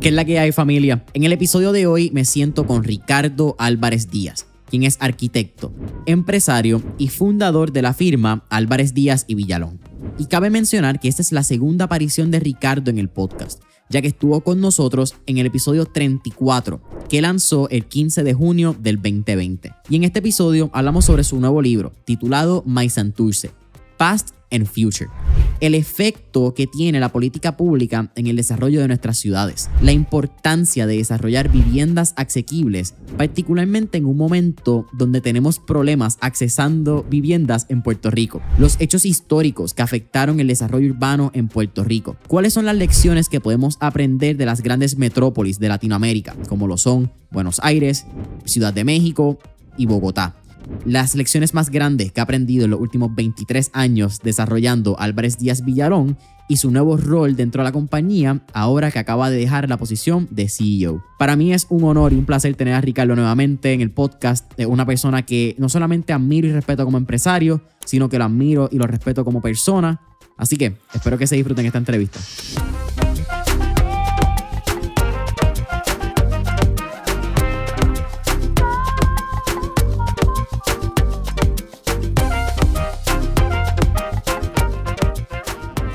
¿Qué es la que hay, familia? En el episodio de hoy me siento con Ricardo Álvarez Díaz, quien es arquitecto, empresario y fundador de la firma Álvarez Díaz y Villalón. Y cabe mencionar que esta es la segunda aparición de Ricardo en el podcast, ya que estuvo con nosotros en el episodio 34, que lanzó el 15 de junio del 2020. Y en este episodio hablamos sobre su nuevo libro, titulado My Santurce, Past and Future. El efecto que tiene la política pública en el desarrollo de nuestras ciudades. La importancia de desarrollar viviendas asequibles, particularmente en un momento donde tenemos problemas accesando viviendas en Puerto Rico. Los hechos históricos que afectaron el desarrollo urbano en Puerto Rico. ¿Cuáles son las lecciones que podemos aprender de las grandes metrópolis de Latinoamérica, como lo son Buenos Aires, Ciudad de México y Bogotá? Las lecciones más grandes que ha aprendido en los últimos 23 años desarrollando Álvarez Díaz Villalón y su nuevo rol dentro de la compañía ahora que acaba de dejar la posición de CEO. Para mí es un honor y un placer tener a Ricardo nuevamente en el podcast, una persona que no solamente admiro y respeto como empresario, sino que lo admiro y lo respeto como persona. Así que espero que se disfruten esta entrevista.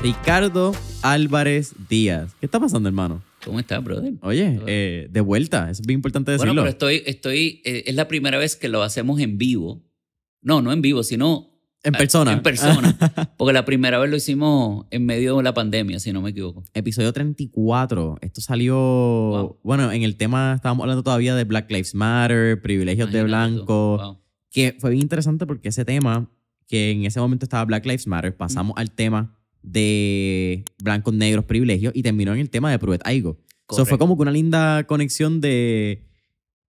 Ricardo Álvarez Díaz. ¿Qué está pasando, hermano? ¿Cómo estás, brother? Oye, de vuelta. Es bien importante decirlo. Bueno, pero es la primera vez que lo hacemos en vivo. No en vivo, sino... En persona. En persona. Porque la primera vez lo hicimos en medio de la pandemia, si no me equivoco. Episodio 34. Esto salió... Wow. Bueno, en el tema estábamos hablando todavía de Black Lives Matter, privilegios de blanco. Wow. Que fue bien interesante porque ese tema, que en ese momento estaba Black Lives Matter, pasamos al tema de blancos, negros, privilegios y terminó en el tema de Pruett Aigo. Eso fue como que una linda conexión de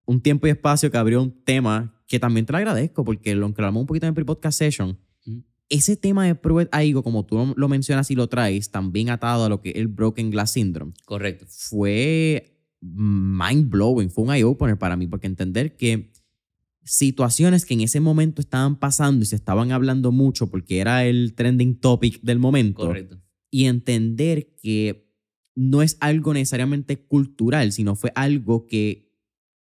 un tiempo y espacio que abrió un tema que también te lo agradezco porque lo hablamos un poquito en el pre-podcast session. Ese tema de Pruett Aigo, como tú lo mencionas y lo traes, también atado a lo que es el Broken Glass Syndrome. Correcto. Fue mind-blowing, fue un eye-opener para mí porque entender que situaciones que en ese momento estaban pasando y se estaban hablando mucho porque era el trending topic del momento. Correcto. Y entender que no es algo necesariamente cultural, sino fue algo que,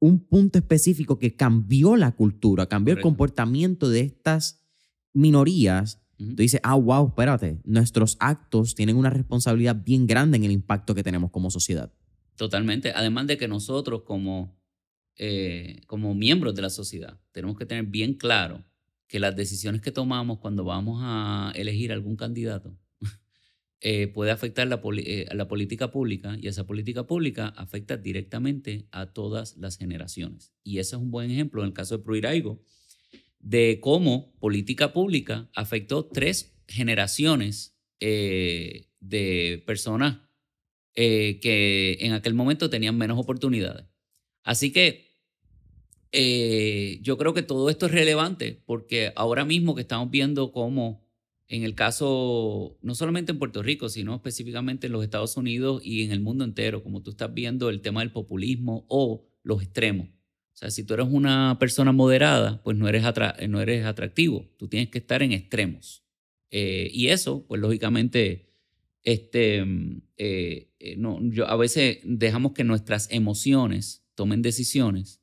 un punto específico que cambió la cultura, cambió Correcto. El comportamiento de estas minorías. Tú dices, wow, espérate, nuestros actos tienen una responsabilidad bien grande en el impacto que tenemos como sociedad. Totalmente. Además de que nosotros como miembros de la sociedad tenemos que tener bien claro que las decisiones que tomamos cuando vamos a elegir algún candidato puede afectar a la política pública y esa política pública afecta directamente a todas las generaciones. Y ese es un buen ejemplo en el caso de Pruett Aigo de cómo política pública afectó 3 generaciones de personas que en aquel momento tenían menos oportunidades. Así que yo creo que todo esto es relevante porque ahora mismo que estamos viendo cómo en el caso, no solamente en Puerto Rico, sino específicamente en los Estados Unidos y en el mundo entero, como tú estás viendo el tema del populismo o los extremos. O sea, si tú eres una persona moderada, pues no eres atractivo. Tú tienes que estar en extremos. Y eso, pues lógicamente, a veces dejamos que nuestras emociones tomen decisiones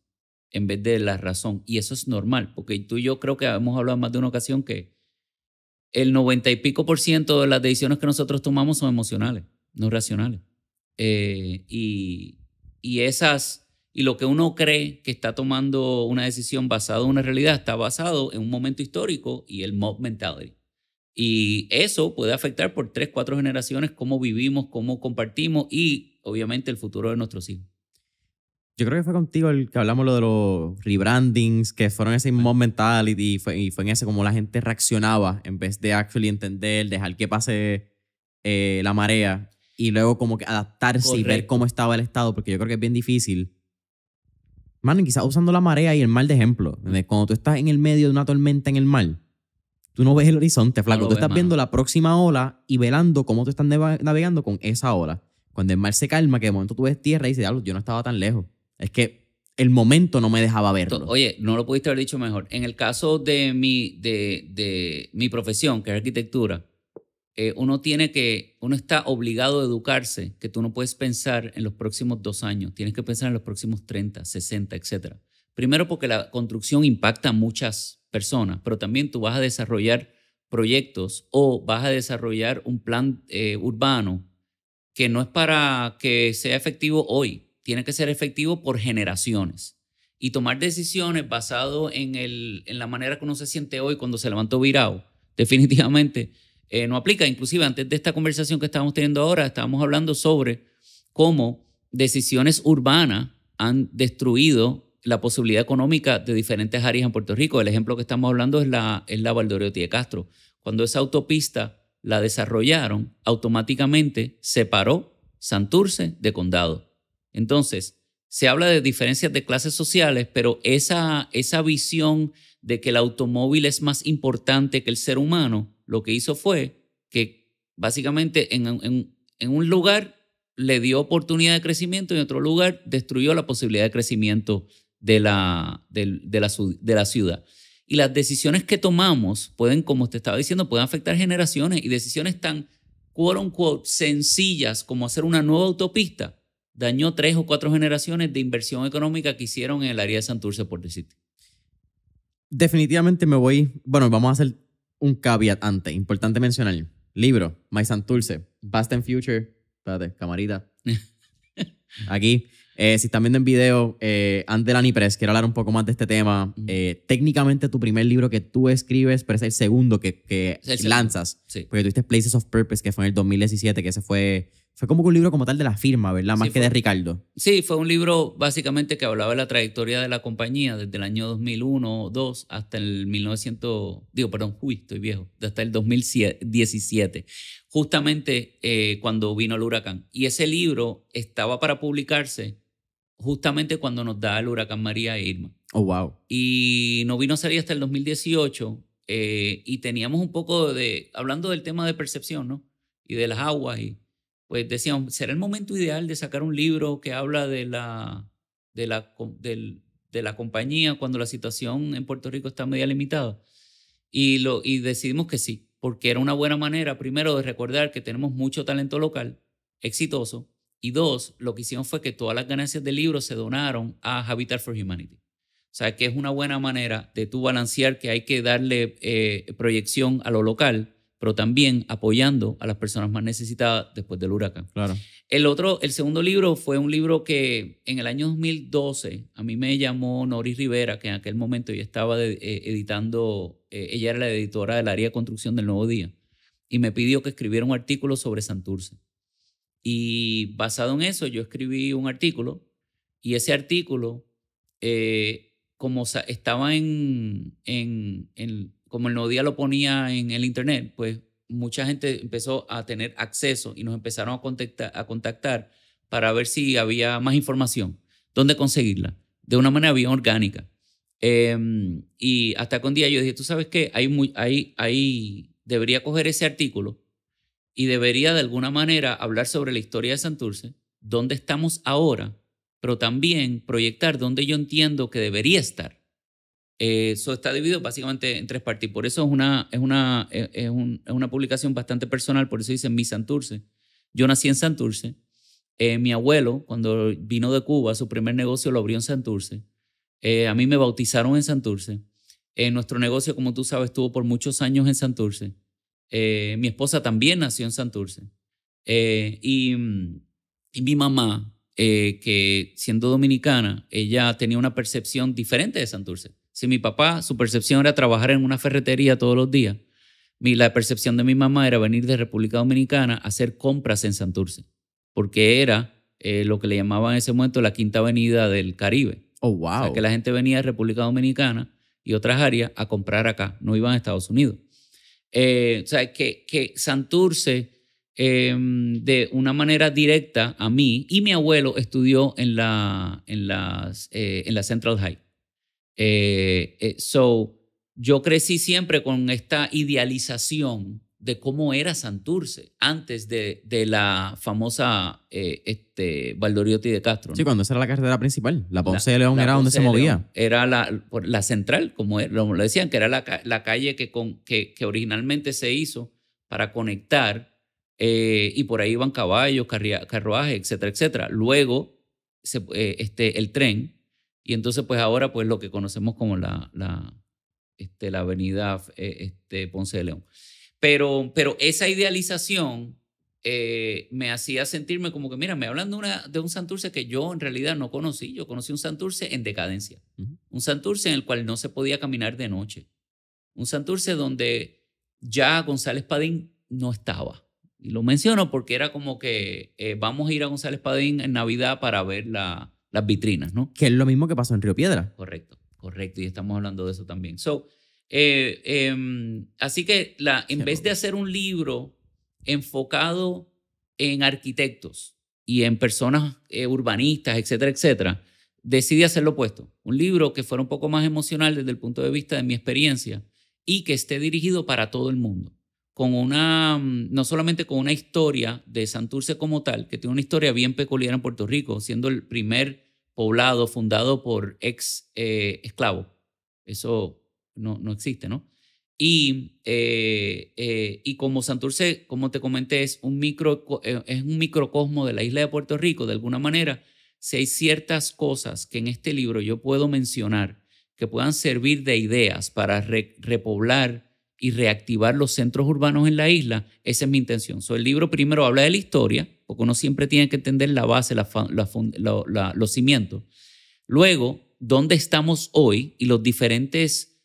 en vez de la razón. Y eso es normal, porque tú y yo creo que hemos hablado en más de una ocasión que el 90 y pico % de las decisiones que nosotros tomamos son emocionales, no racionales. Y lo que uno cree que está tomando una decisión basada en una realidad está basado en un momento histórico y el mob mentality. Y eso puede afectar por 3, 4 generaciones cómo vivimos, cómo compartimos y obviamente el futuro de nuestros hijos. Yo creo que fue contigo el que hablamos lo de los rebrandings, que fueron ese mob mentality y fue en ese como la gente reaccionaba en vez de actually entender, dejar que pase la marea y luego como que adaptarse Correcto. Y ver cómo estaba el estado, porque yo creo que es bien difícil. Man, quizás usando la marea y el mar de ejemplo. Cuando tú estás en el medio de una tormenta en el mar, tú no ves el horizonte, flaco. Tú estás viendo la próxima ola y velando cómo tú estás navegando con esa ola. Cuando el mar se calma, que de momento tú ves tierra y dices, yo no estaba tan lejos. Es que el momento no me dejaba verlo. Oye, no lo pudiste haber dicho mejor. En el caso de mi profesión, que es arquitectura, uno está obligado a educarse, que tú no puedes pensar en los próximos 2 años, tienes que pensar en los próximos 30, 60, etc. Primero porque la construcción impacta a muchas personas, pero también tú vas a desarrollar proyectos o vas a desarrollar un plan urbano que no es para que sea efectivo hoy, tiene que ser efectivo por generaciones. Y tomar decisiones basado en la manera que uno se siente hoy cuando se levantó virado, definitivamente no aplica. Inclusive antes de esta conversación que estábamos teniendo ahora, estábamos hablando sobre cómo decisiones urbanas han destruido la posibilidad económica de diferentes áreas en Puerto Rico. El ejemplo que estamos hablando es la Valdoriotti de Castro. Cuando esa autopista la desarrollaron, automáticamente separó Santurce de Condado. Entonces, se habla de diferencias de clases sociales, pero esa visión de que el automóvil es más importante que el ser humano, lo que hizo fue que básicamente en un lugar le dio oportunidad de crecimiento y en otro lugar destruyó la posibilidad de crecimiento de la ciudad. Y las decisiones que tomamos pueden, como te estaba diciendo, pueden afectar generaciones, y decisiones tan, quote unquote, sencillas como hacer una nueva autopista dañó 3 o 4 generaciones de inversión económica que hicieron en el área de Santurce, por decirte. Definitivamente bueno, vamos a hacer un caveat antes, importante mencionar. Libro, My Santurce, Past and Future, espérate, camarita. Aquí, si están viendo en video, Andelani Press, quiero hablar un poco más de este tema. Técnicamente tu primer libro que tú escribes, pero es el segundo que lanzas. Sí. Porque tuviste Places of Purpose, que fue en el 2017, que ese fue como un libro como tal de la firma, ¿verdad? Más que de Ricardo. Sí, fue un libro básicamente que hablaba de la trayectoria de la compañía desde el año 2001 o 2 hasta el 2017. Justamente cuando vino el huracán. Y ese libro estaba para publicarse justamente cuando nos da el huracán María e Irma. Oh, wow. Y no vino a salir hasta el 2018 y teníamos un poco hablando del tema de percepción, ¿no? Y de las aguas, y pues decíamos, ¿será el momento ideal de sacar un libro que habla de la compañía cuando la situación en Puerto Rico está media limitada? Y decidimos que sí, porque era una buena manera, primero, de recordar que tenemos mucho talento local, exitoso, y 2, lo que hicimos fue que todas las ganancias del libro se donaron a Habitat for Humanity. O sea, que es una buena manera de tú balancear que hay que darle proyección a lo local, pero también apoyando a las personas más necesitadas después del huracán. Claro. El segundo libro fue un libro que en el año 2012 a mí me llamó Noris Rivera, que en aquel momento ella estaba editando, ella era la editora del área de construcción del Nuevo Día, y me pidió que escribiera un artículo sobre Santurce. Y basado en eso yo escribí un artículo, y ese artículo, como estaba como el Nuevo Día lo ponía en el internet, pues mucha gente empezó a tener acceso y nos empezaron a contactar para ver si había más información, dónde conseguirla, de una manera bien orgánica. Y hasta que un día yo dije, ¿tú sabes qué? Debería coger ese artículo y debería de alguna manera hablar sobre la historia de Santurce, dónde estamos ahora, pero también proyectar dónde yo entiendo que debería estar. Eso está dividido básicamente en 3 partes. Y por eso es una publicación bastante personal, por eso dice Mi Santurce. Yo nací en Santurce. Mi abuelo, cuando vino de Cuba, su primer negocio lo abrió en Santurce. A mí me bautizaron en Santurce. Nuestro negocio, como tú sabes, estuvo por muchos años en Santurce. Mi esposa también nació en Santurce. Y mi mamá, que siendo dominicana, ella tenía una percepción diferente de Santurce. Si mi papá, su percepción era trabajar en una ferretería todos los días, la percepción de mi mamá era venir de República Dominicana a hacer compras en Santurce, porque era lo que le llamaban en ese momento la Quinta Avenida del Caribe. Oh, wow. O sea, que la gente venía de República Dominicana y otras áreas a comprar acá, no iban a Estados Unidos. O sea, que Santurce, de una manera directa a mí, y mi abuelo estudió en la Central High. Yo crecí siempre con esta idealización de cómo era Santurce antes de la famosa Valdoriotti de Castro, ¿no? Sí, cuando esa era la carretera principal. La Ponce de León era donde se movía. Era la central, como lo decían, que era la calle que originalmente se hizo para conectar, y por ahí iban caballos, carruajes, etcétera, etcétera. Luego el tren, y entonces pues ahora pues lo que conocemos como la avenida Ponce de León. Pero esa idealización me hacía sentirme como que, mira, me hablan de un Santurce que yo en realidad no conocí. Yo conocí un Santurce en decadencia. Un Santurce en el cual no se podía caminar de noche. Un Santurce donde ya González Padín no estaba. Y lo menciono porque era como que vamos a ir a González Padín en Navidad para ver las vitrinas, ¿no? Que es lo mismo que pasó en Río Piedra. Correcto. Y estamos hablando de eso también. Así que en vez de hacer un libro enfocado en arquitectos y en personas urbanistas, etcétera, etcétera, decidí hacer lo opuesto. Un libro que fuera un poco más emocional desde el punto de vista de mi experiencia y que esté dirigido para todo el mundo. No solamente con una historia de Santurce como tal, que tiene una historia bien peculiar en Puerto Rico, siendo el primer poblado fundado por esclavos. Eso no existe, ¿no? Y como Santurce, como te comenté, es un microcosmo de la isla de Puerto Rico, de alguna manera, si hay ciertas cosas que en este libro yo puedo mencionar que puedan servir de ideas para repoblar y reactivar los centros urbanos en la isla, esa es mi intención. El libro primero habla de la historia, porque uno siempre tiene que entender la base, los cimientos. Luego, dónde estamos hoy y los diferentes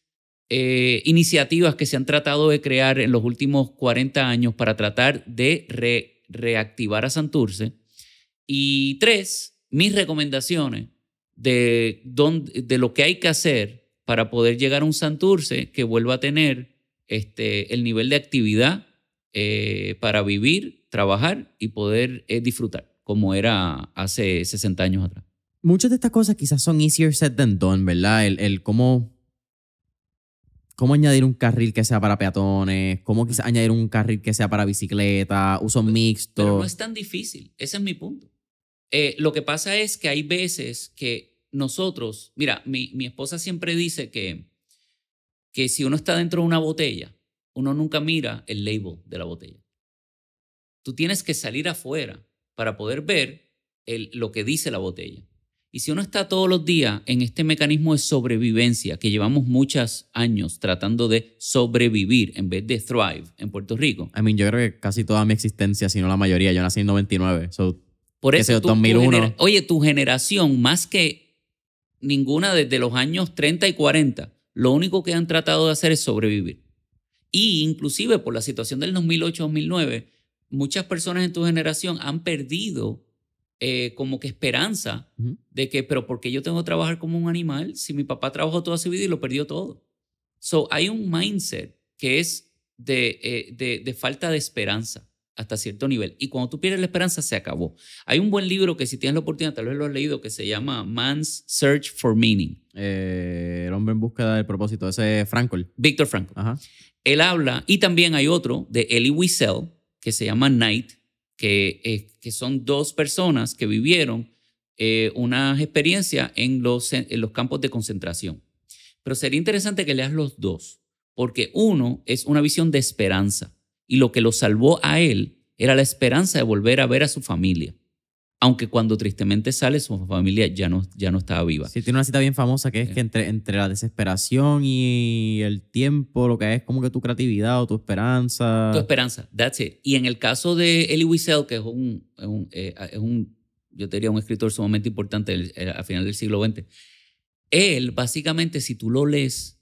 iniciativas que se han tratado de crear en los últimos 40 años para tratar de reactivar a Santurce. Y 3, mis recomendaciones de lo que hay que hacer para poder llegar a un Santurce que vuelva a tener el nivel de actividad para vivir, trabajar y poder disfrutar, como era hace 60 años atrás. Muchas de estas cosas quizás son easier said than done, ¿verdad? El cómo añadir un carril que sea para peatones, cómo quizás añadir un carril que sea para bicicleta, uso mixto. Pero no es tan difícil, ese es mi punto. Lo que pasa es que hay veces que nosotros, mira, mi esposa siempre dice que si uno está dentro de una botella, uno nunca mira el label de la botella. Tú tienes que salir afuera para poder ver lo que dice la botella. Y si uno está todos los días en este mecanismo de sobrevivencia que llevamos muchos años tratando de sobrevivir en vez de thrive en Puerto Rico. Yo creo que casi toda mi existencia, si no la mayoría, yo nací en 99. Por eso, 2001. Tu generación, más que ninguna desde los años 30 y 40, lo único que han tratado de hacer es sobrevivir. Y inclusive por la situación del 2008-2009, muchas personas en tu generación han perdido como que esperanza de que, pero ¿por qué yo tengo que trabajar como un animal si mi papá trabajó toda su vida y lo perdió todo? Hay un mindset que es de falta de esperanza hasta cierto nivel. Y cuando tú pierdes la esperanza, se acabó. Hay un buen libro que si tienes la oportunidad, tal vez lo has leído, que se llama Man's Search for Meaning. El hombre en búsqueda del propósito, ese es Frankl. Víctor Frankl. Ajá. Él habla, y también hay otro de Elie Wiesel, que se llama Night, que son dos personas que vivieron unas experiencias en los campos de concentración. Pero sería interesante que leas los dos, porque uno es una visión de esperanza, y lo que lo salvó a él era la esperanza de volver a ver a su familia. Aunque cuando tristemente sale, su familia ya no estaba viva. Sí, tiene una cita bien famosa que es que entre la desesperación y el tiempo, lo que es como que tu creatividad o tu esperanza. Tu esperanza, that's it. Y en el caso de Elie Wiesel, que es yo te diría un escritor sumamente importante al final del siglo XX, él básicamente, si tú lo lees,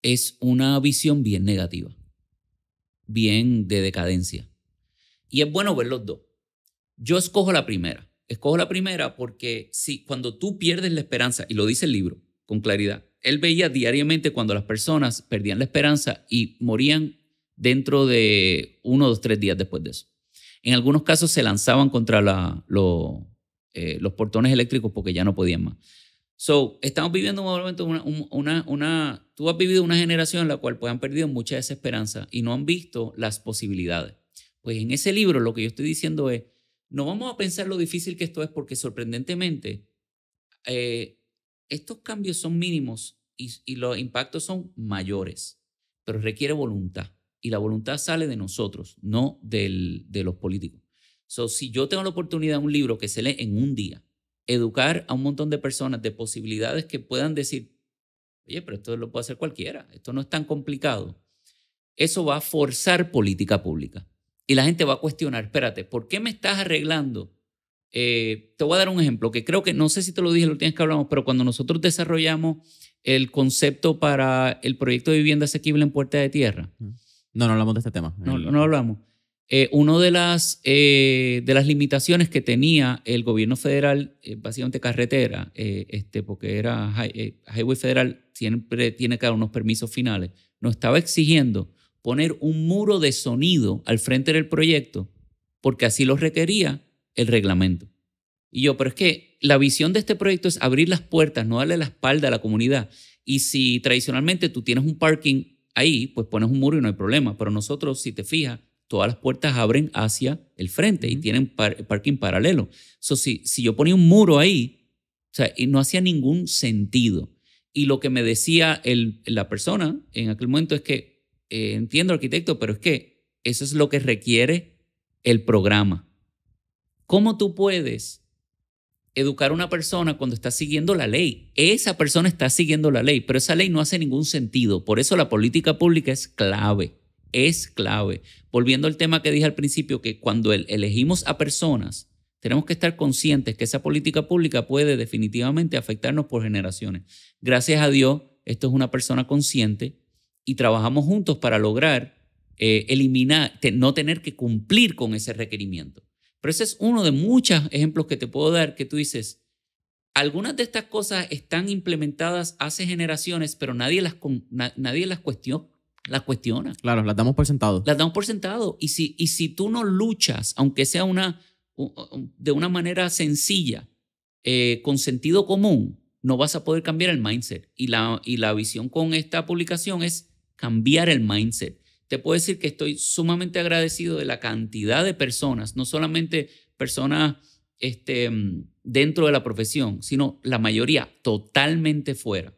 es una visión bien negativa, bien de decadencia. Y es bueno ver los dos. Yo escojo la primera. Escojo la primera porque cuando tú pierdes la esperanza, y lo dice el libro con claridad, él veía diariamente cuando las personas perdían la esperanza y morían dentro de 1, 2, 3 días después de eso. En algunos casos se lanzaban contra los portones eléctricos porque ya no podían más. Estamos viviendo un momento, tú has vivido una generación en la cual pues, han perdido mucha desesperanza y no han visto las posibilidades. Pues en ese libro lo que yo estoy diciendo es, no vamos a pensar lo difícil que esto es porque sorprendentemente estos cambios son mínimos y los impactos son mayores, pero requiere voluntad. y la voluntad sale de nosotros, no de los políticos. Si yo tengo la oportunidad de un libro que se lee en un día, educar a un montón de personas de posibilidades que puedan decir, oye, pero esto lo puede hacer cualquiera, esto no es tan complicado. Eso va a forzar política pública. Y la gente va a cuestionar, espérate, ¿por qué me estás arreglando? Te voy a dar un ejemplo que creo que, no sé si te lo dije la última vez que hablamos, pero cuando nosotros desarrollamos el concepto para el proyecto de vivienda asequible en Puerta de Tierra. No hablamos de este tema. No hablamos. Una de las limitaciones que tenía el gobierno federal, básicamente carretera, porque era Highway Federal, siempre tiene que dar unos permisos finales, nos estaba exigiendo poner un muro de sonido al frente del proyecto porque así lo requería el reglamento. Y yo, pero es que la visión de este proyecto es abrir las puertas, no darle la espalda a la comunidad. Y si tradicionalmente tú tienes un parking ahí, pues pones un muro y no hay problema. Pero nosotros, si te fijas, todas las puertas abren hacia el frente y tienen parking paralelo. Si yo ponía un muro ahí, o sea, y no hacía ningún sentido. Y lo que me decía la persona en aquel momento es que, entiendo, arquitecto, pero es que eso es lo que requiere el programa. ¿Cómo tú puedes educar a una persona cuando está siguiendo la ley? Esa persona está siguiendo la ley, pero esa ley no hace ningún sentido. Por eso la política pública es clave. Es clave. Volviendo al tema que dije al principio, que cuando elegimos a personas, tenemos que estar conscientes que esa política pública puede definitivamente afectarnos por generaciones. Gracias a Dios, esto es una persona consciente y trabajamos juntos para lograr eliminar, no tener que cumplir con ese requerimiento. Pero ese es uno de muchos ejemplos que te puedo dar que tú dices, algunas de estas cosas están implementadas hace generaciones, pero nadie las cuestiona. Claro, las damos por sentado. Las damos por sentado. Y si tú no luchas, aunque sea de una manera sencilla, con sentido común, no vas a poder cambiar el mindset. Y la visión con esta publicación es cambiar el mindset. Te puedo decir que estoy sumamente agradecido de la cantidad de personas, no solamente personas dentro de la profesión, sino la mayoría totalmente fuera.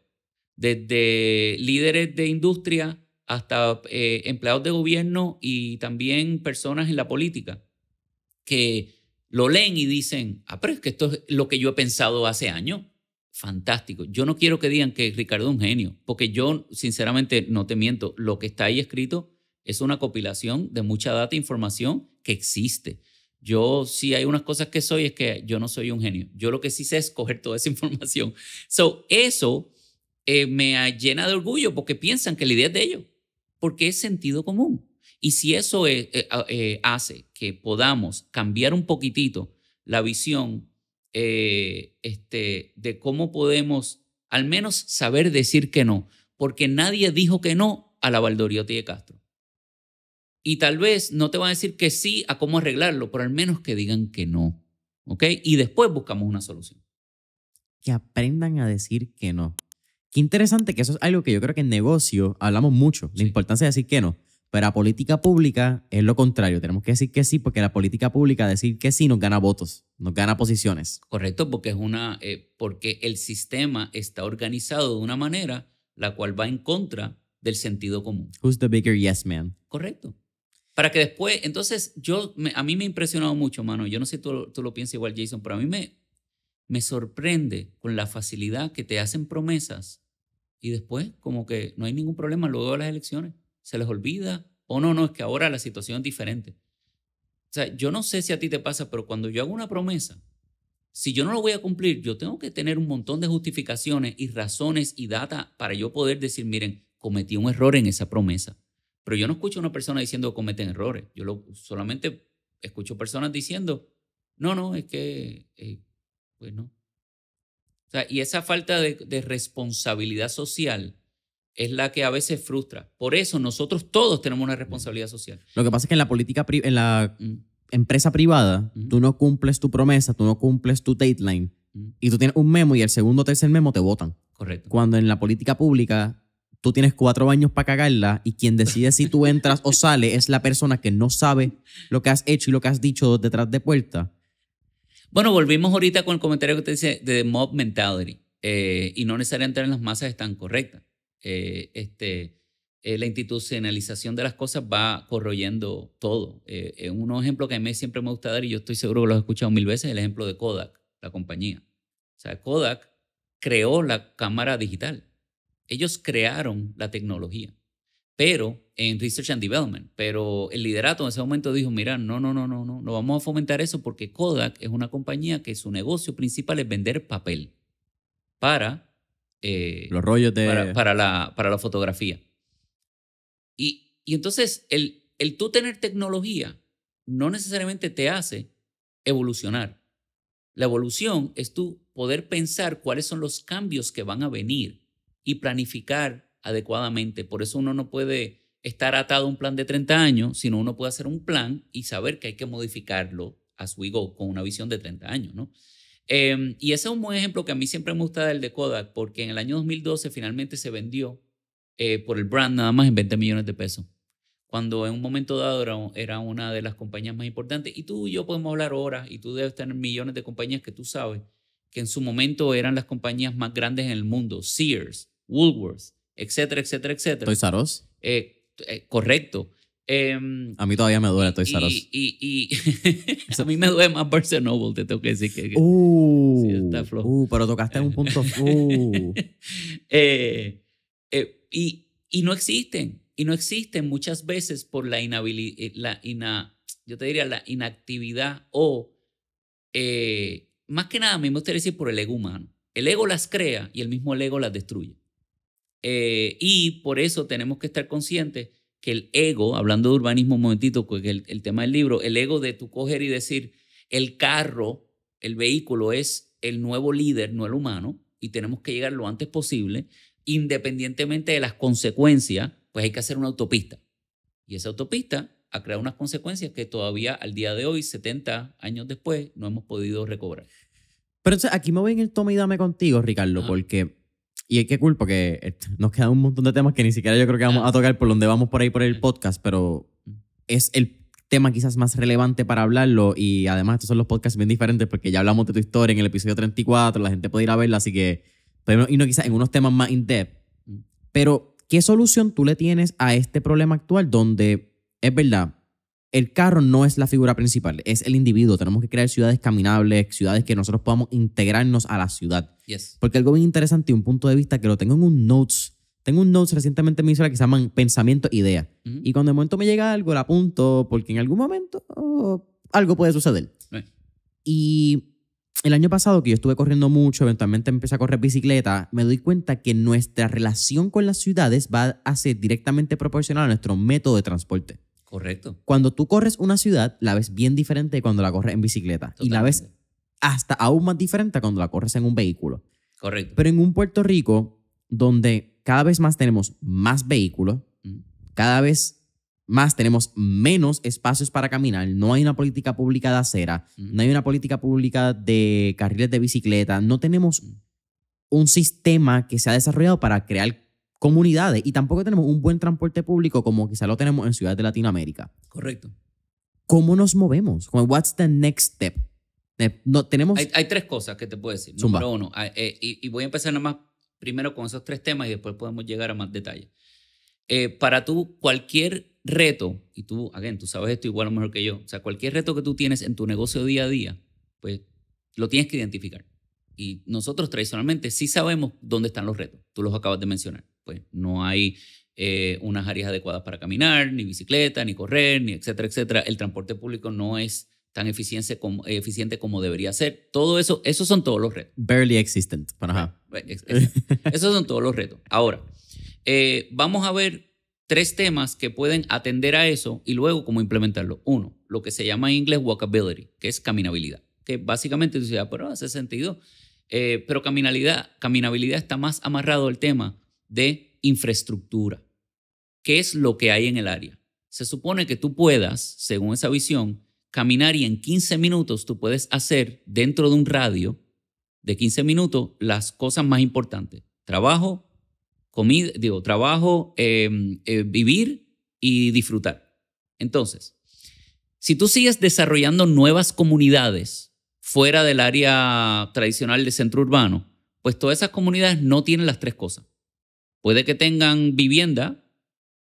Desde líderes de industria hasta empleados de gobierno y también personas en la política que lo leen y dicen, pero es que esto es lo que yo he pensado hace años. Fantástico. Yo no quiero que digan que Ricardo es un genio, porque yo, sinceramente, no te miento, lo que está ahí escrito es una compilación de mucha data e información que existe. Yo, si hay unas cosas que soy, es que yo no soy un genio. Yo lo que sí sé es coger toda esa información. Eso me llena de orgullo porque piensan que la idea es de ellos, porque es sentido común. Y si eso hace que podamos cambiar un poquitito la visión de cómo podemos al menos saber decir que no, porque nadie dijo que no a la Valdoriotti de Castro. Y tal vez no te van a decir que sí a cómo arreglarlo, pero al menos que digan que no. ¿Ok? Y después buscamos una solución. Que aprendan a decir que no. Qué interesante que eso es algo que yo creo que en negocio hablamos mucho, la importancia de decir que no. Pero la política pública es lo contrario. Tenemos que decir que sí, porque la política pública, decir que sí, nos gana votos, nos gana posiciones. Correcto, porque porque el sistema está organizado de una manera la cual va en contra del sentido común. Who's the bigger yes man? Correcto. Para que después, entonces, a mí me ha impresionado mucho, mano. Yo no sé si tú lo piensas igual, Jason, pero a mí me sorprende con la facilidad que te hacen promesas y después como que no hay ningún problema luego de las elecciones. Se les olvida, no, es que ahora la situación es diferente. O sea, yo no sé si a ti te pasa, pero cuando yo hago una promesa, si yo no lo voy a cumplir, yo tengo que tener un montón de justificaciones y razones y data para yo poder decir, miren, cometí un error en esa promesa. Pero yo no escucho a una persona diciendo que cometen errores. Yo solamente escucho personas diciendo, no, es que, pues no. O sea, y esa falta de responsabilidad social es la que a veces frustra. Por eso nosotros todos tenemos una responsabilidad social. Lo que pasa es que en la empresa privada, tú no cumples tu promesa, tú no cumples tu deadline, y tú tienes un memo y el segundo o tercer memo te votan. Correcto. Cuando en la política pública tú tienes 4 años para cagarla y quien decide si tú entras o sales es la persona que no sabe lo que has hecho y lo que has dicho detrás de puerta. Bueno, volvimos ahorita con el comentario que te dice de mob mentality, y no necesariamente en las masas están correctas. la institucionalización de las cosas va corroyendo todo. Un ejemplo que a mí siempre me gusta dar, y yo estoy seguro que lo he escuchado 1000 veces, es el ejemplo de Kodak, la compañía. O sea, Kodak creó la cámara digital. Ellos crearon la tecnología, pero en Research and Development. Pero el liderato en ese momento dijo, mira, no vamos a fomentar eso porque Kodak es una compañía que su negocio principal es vender papel para, los rollos de... para la fotografía. Y entonces el tú tener tecnología no necesariamente te hace evolucionar. La evolución es tú poder pensar cuáles son los cambios que van a venir y planificar adecuadamente. Por eso uno no puede estar atado a un plan de 30 años, sino uno puede hacer un plan y saber que hay que modificarlo as we go, con una visión de 30 años, ¿no? Y ese es un buen ejemplo que a mí siempre me gusta del de Kodak, porque en el año 2012 finalmente se vendió por el brand nada más en 20 millones de pesos. Cuando en un momento dado era una de las compañías más importantes. Y tú y yo podemos hablar horas, y tú debes tener millones de compañías que tú sabes que en su momento eran las compañías más grandes en el mundo. Sears, Woolworths, etcétera, etcétera, etcétera. Toys R Us. Correcto. A mí todavía me duele Toys R Us. A mí me duele más Barnes & Noble, te tengo que decir que sí, está flojo. Pero tocaste en un punto. Y no existen. Y no existen muchas veces por la yo te diría la inactividad o, más que nada, me gustaría decir por el ego humano. El ego las crea y el mismo ego las destruye. Y por eso tenemos que estar conscientes que el ego, hablando de urbanismo un momentito, porque el tema del libro, el ego de tu coger y decir, el carro, el vehículo es el nuevo líder, no el humano, y tenemos que llegar lo antes posible, independientemente de las consecuencias, pues hay que hacer una autopista. Y esa autopista ha creado unas consecuencias que todavía al día de hoy, 70 años después, no hemos podido recobrar. Pero entonces aquí me voy en el toma y dame contigo, Ricardo, porque... Y es que cool, porque nos quedan un montón de temas que ni siquiera yo creo que vamos a tocar por donde vamos por ahí por el podcast, pero es el tema quizás más relevante para hablarlo, y además estos son los podcasts bien diferentes porque ya hablamos de tu historia en el episodio 34, la gente puede ir a verla, así que podemos irnos quizás en unos temas más in-depth. Pero, ¿qué solución tú le tienes a este problema actual donde, es verdad, el carro no es la figura principal, es el individuo? Tenemos que crear ciudades caminables, ciudades que nosotros podamos integrarnos a la ciudad. Yes. Porque algo bien interesante y un punto de vista que lo tengo en un notes. Tengo un notes recientemente en mi celular que se llaman pensamiento idea. Y cuando de momento me llega algo, lo apunto porque en algún momento algo puede suceder. Y el año pasado, que yo estuve corriendo mucho, eventualmente empecé a correr bicicleta, me doy cuenta que nuestra relación con las ciudades va a ser directamente proporcional a nuestro método de transporte. Correcto. Cuando tú corres una ciudad, la ves bien diferente de cuando la corres en bicicleta. Totalmente. Y la ves hasta aún más diferente cuando la corres en un vehículo. Correcto. Pero en un Puerto Rico, donde cada vez más tenemos más vehículos, cada vez más tenemos menos espacios para caminar, no hay una política pública de acera, no hay una política pública de carriles de bicicleta, no tenemos un sistema que se ha desarrollado para crear comunidades, y tampoco tenemos un buen transporte público como quizá lo tenemos en ciudades de Latinoamérica. Correcto. ¿Cómo nos movemos? What's the next step? No, tenemos... hay 3 cosas que te puedo decir. Zumba. Número 1, y voy a empezar nada más primero con esos 3 temas y después podemos llegar a más detalles. Para tú, cualquier reto, y tú sabes esto igual o mejor que yo, o sea, cualquier reto que tú tienes en tu negocio día a día, pues lo tienes que identificar. Y nosotros tradicionalmente sí sabemos dónde están los retos. Tú los acabas de mencionar. Pues no hay unas áreas adecuadas para caminar, ni bicicleta, ni correr, ni etcétera, etcétera. El transporte público no es tan eficiente como debería ser. Todo eso, esos son todos los retos. Barely existent. Esos son todos los retos. Ahora, vamos a ver 3 temas que pueden atender a eso y luego cómo implementarlo. 1, lo que se llama en inglés walkability, que es caminabilidad. Que básicamente tú dices, pero hace sentido. Pero caminabilidad está más amarrado al tema de infraestructura. ¿Qué es lo que hay en el área? Se supone que tú puedas, según esa visión, caminar y en 15 minutos tú puedes hacer dentro de un radio de 15 minutos las cosas más importantes. Trabajo, comida, vivir y disfrutar. Entonces, si tú sigues desarrollando nuevas comunidades fuera del área tradicional de centro urbano, pues todas esas comunidades no tienen las 3 cosas. Puede que tengan vivienda,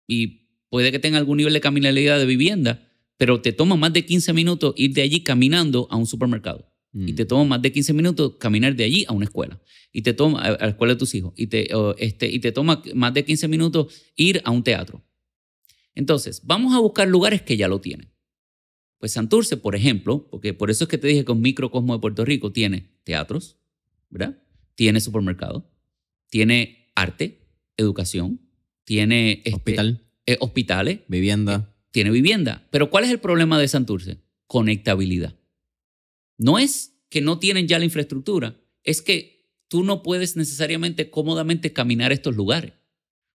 y puede que tenga algún nivel de caminabilidad de vivienda, pero te toma más de 15 minutos ir de allí caminando a un supermercado. Y te toma más de 15 minutos caminar de allí a una escuela. Y te toma a la escuela de tus hijos. Y te toma más de 15 minutos ir a un teatro. Entonces, vamos a buscar lugares que ya lo tienen. Pues Santurce, por ejemplo, porque por eso es que te dije que un microcosmo de Puerto Rico tiene teatros, ¿verdad? Tiene supermercado, tiene arte, educación, tiene hospitales, vivienda. Tiene vivienda. Pero ¿cuál es el problema de Santurce? Conectabilidad. No es que no tienen ya la infraestructura, es que tú no puedes necesariamente cómodamente caminar estos lugares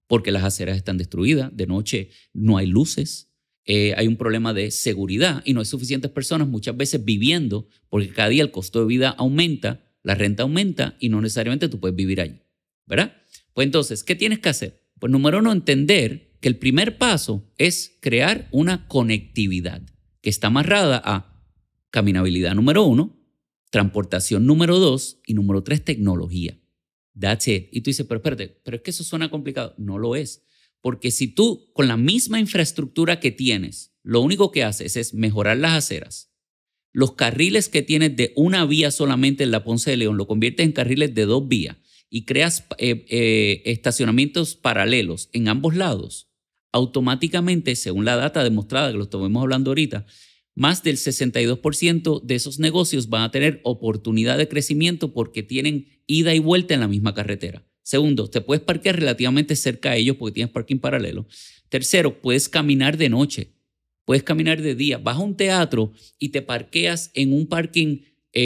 porque las aceras están destruidas, de noche no hay luces, hay un problema de seguridad y no hay suficientes personas muchas veces viviendo porque cada día el costo de vida aumenta, la renta aumenta y no necesariamente tú puedes vivir allí, ¿verdad? Pues entonces, ¿qué tienes que hacer? Pues número uno, entender que el primer paso es crear una conectividad que está amarrada a caminabilidad número 1, transportación número 2 y número 3, tecnología. That's it. Y tú dices, pero espérate, pero es que eso suena complicado. No lo es. Porque si tú con la misma infraestructura que tienes, lo único que haces es mejorar las aceras, los carriles que tienes de una vía solamente en la Ponce de León, lo conviertes en carriles de 2 vías y creas estacionamientos paralelos en ambos lados, automáticamente, según la data demostrada que lo estamos hablando ahorita, más del 62% de esos negocios van a tener oportunidad de crecimiento porque tienen ida y vuelta en la misma carretera. Segundo, te puedes parquear relativamente cerca a ellos porque tienes parking paralelo. Tercero, puedes caminar de noche, puedes caminar de día. Vas a un teatro y te parqueas en un parking,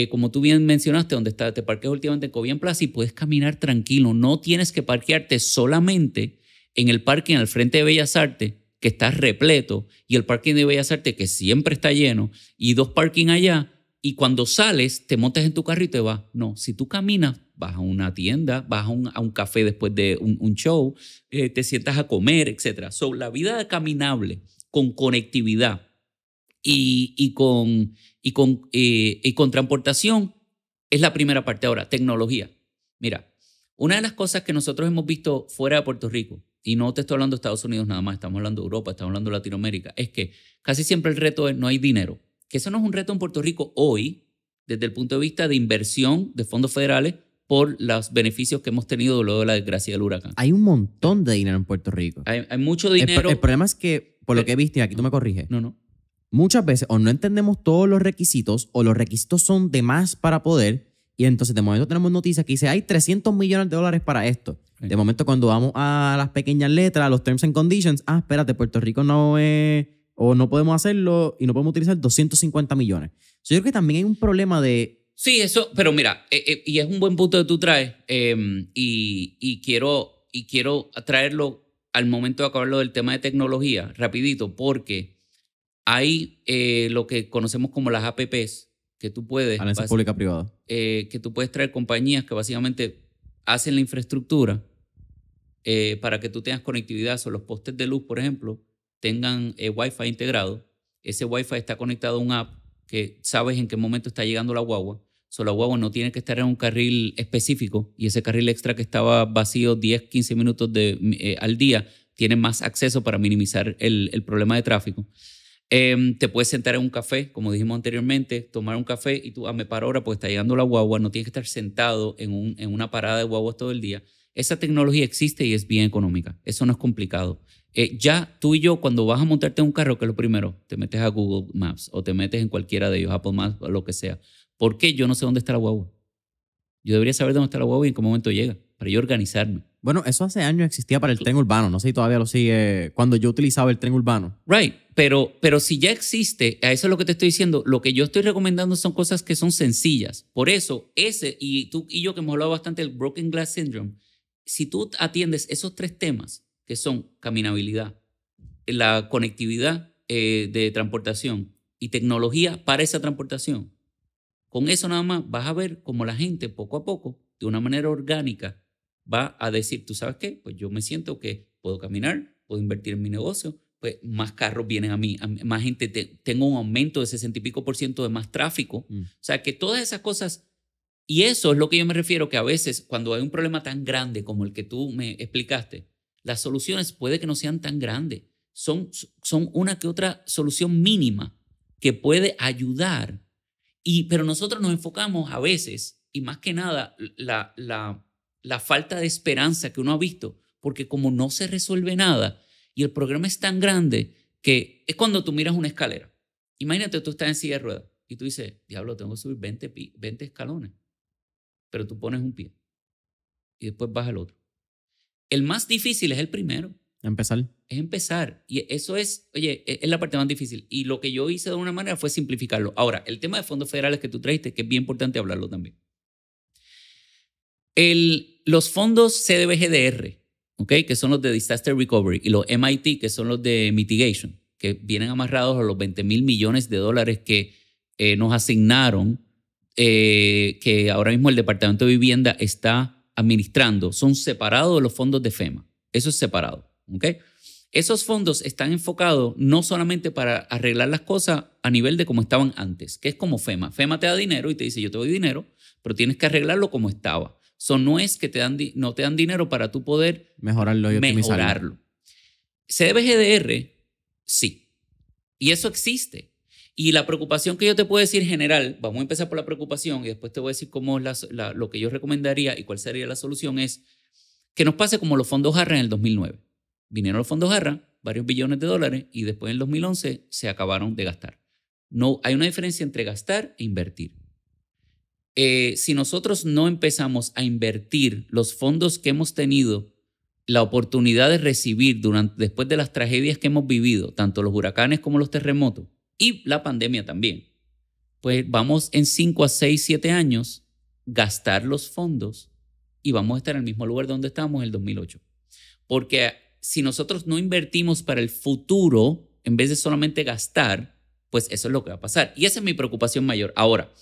como tú bien mencionaste, donde te parqueas últimamente en Cobian Plaza y puedes caminar tranquilo. No tienes que parquearte solamente en el parking al frente de Bellas Artes, que está repleto, y el parking de Bellas Artes, que siempre está lleno, y 2 parking allá, y cuando sales, te montas en tu carro y te vas. No, si tú caminas, vas a una tienda, vas a un café después de un show, te sientas a comer, etc. So, la vida caminable, con conectividad y con transportación, es la primera parte. Ahora, tecnología. Mira, una de las cosas que nosotros hemos visto fuera de Puerto Rico, y no te estoy hablando de Estados Unidos nada más, estamos hablando de Europa, estamos hablando de Latinoamérica, es que casi siempre el reto es no hay dinero. Que eso no es un reto en Puerto Rico hoy, desde el punto de vista de inversión de fondos federales por los beneficios que hemos tenido luego de la desgracia del huracán. Hay un montón de dinero en Puerto Rico. Hay mucho dinero. El problema es que, por lo que he visto, y aquí tú me corriges, No. muchas veces o no entendemos todos los requisitos o los requisitos son de más para poder, y entonces de momento tenemos noticias que dice hay $300 millones para esto. De momento cuando vamos a las pequeñas letras, a los terms and conditions, espérate, Puerto Rico no es, o no podemos hacerlo y no podemos utilizar 250 millones. Yo creo que también hay un problema de... Sí, eso, pero mira, y es un buen punto que tú traes, y quiero traerlo al momento de acabarlo del tema de tecnología, rapidito, porque hay lo que conocemos como las APPs, que tú puedes... Alianza pública-privada. Que tú puedes traer compañías que básicamente hacen la infraestructura para que tú tengas conectividad. O los postes de luz, por ejemplo, tengan Wi-Fi integrado. Ese Wi-Fi está conectado a un app que sabes en qué momento está llegando la guagua. La guagua no tiene que estar en un carril específico y ese carril extra que estaba vacío 10, 15 minutos al día tiene más acceso para minimizar el problema de tráfico. Te puedes sentar en un café, como dijimos anteriormente, tomar un café y tú, me paro ahora porque está llegando la guagua, no tienes que estar sentado en una parada de guaguas todo el día. Esa tecnología existe y es bien económica, eso no es complicado. Ya tú y yo, cuando vas a montarte en un carro, ¿qué es lo primero? Te metes a Google Maps o te metes en cualquiera de ellos, Apple Maps o lo que sea. ¿Por qué yo no sé dónde está la guagua? Yo debería saber dónde está la guagua y en qué momento llega, para yo organizarme. Bueno, eso hace años existía para el tren urbano. No sé si todavía lo sigue cuando yo utilizaba el tren urbano. Right, pero si ya existe, a eso es lo que te estoy diciendo, lo que yo estoy recomendando son cosas que son sencillas. Por eso, y tú y yo que hemos hablado bastante del Broken Glass Syndrome, si tú atiendes esos 3 temas, que son caminabilidad, la conectividad de transportación y tecnología para esa transportación, con eso nada más vas a ver cómo la gente poco a poco, de una manera orgánica, va a decir, ¿tú sabes qué? Pues yo me siento que puedo caminar, puedo invertir en mi negocio, pues más carros vienen a mí, más gente, tengo un aumento de 60 y pico % de más tráfico. O sea, que todas esas cosas, y eso es lo que yo me refiero, que a veces cuando hay un problema tan grande como el que tú me explicaste, las soluciones puede que no sean tan grandes. Son una que otra solución mínima que puede ayudar. Pero nosotros nos enfocamos a veces, y más que nada, la falta de esperanza que uno ha visto, porque como no se resuelve nada y el programa es tan grande que es cuando tú miras una escalera. Imagínate, tú estás en silla de ruedas y tú dices, diablo, tengo que subir 20 escalones, pero tú pones un pie y después vas al otro. El más difícil es el primero. Empezar. Es empezar. Y eso es, oye, es la parte más difícil. Y lo que yo hice de una manera fue simplificarlo. Ahora, el tema de fondos federales que tú trajiste, que es bien importante hablarlo también. Los fondos CDBGDR, ¿okay? Que son los de Disaster Recovery, y los MIT, que son los de Mitigation, que vienen amarrados a los $20,000 millones que nos asignaron, que ahora mismo el Departamento de Vivienda está administrando. Son separados de los fondos de FEMA. Eso es separado. ¿Okay? Esos fondos están enfocados no solamente para arreglar las cosas a nivel de como estaban antes, que es como FEMA. FEMA te da dinero y te dice, yo te doy dinero, pero tienes que arreglarlo como estaba. No es que no te dan dinero para tú poder mejorarlo y optimizarlo. CDBGDR, sí. Y eso existe. Y la preocupación que yo te puedo decir general, vamos a empezar por la preocupación y después te voy a decir cómo lo que yo recomendaría y cuál sería la solución, es que nos pase como los fondos Jarra en el 2009. Vinieron los fondos Jarra, varios billones de dólares, y después en el 2011 se acabaron de gastar. No, hay una diferencia entre gastar e invertir. Si nosotros no empezamos a invertir los fondos que hemos tenido la oportunidad de recibir después de las tragedias que hemos vivido, tanto los huracanes como los terremotos, y la pandemia también, pues vamos en 5 a 6, 7 años gastar los fondos y vamos a estar en el mismo lugar donde estábamos en el 2008. Porque si nosotros no invertimos para el futuro, en vez de solamente gastar, pues eso es lo que va a pasar. Y esa es mi preocupación mayor. Ahora,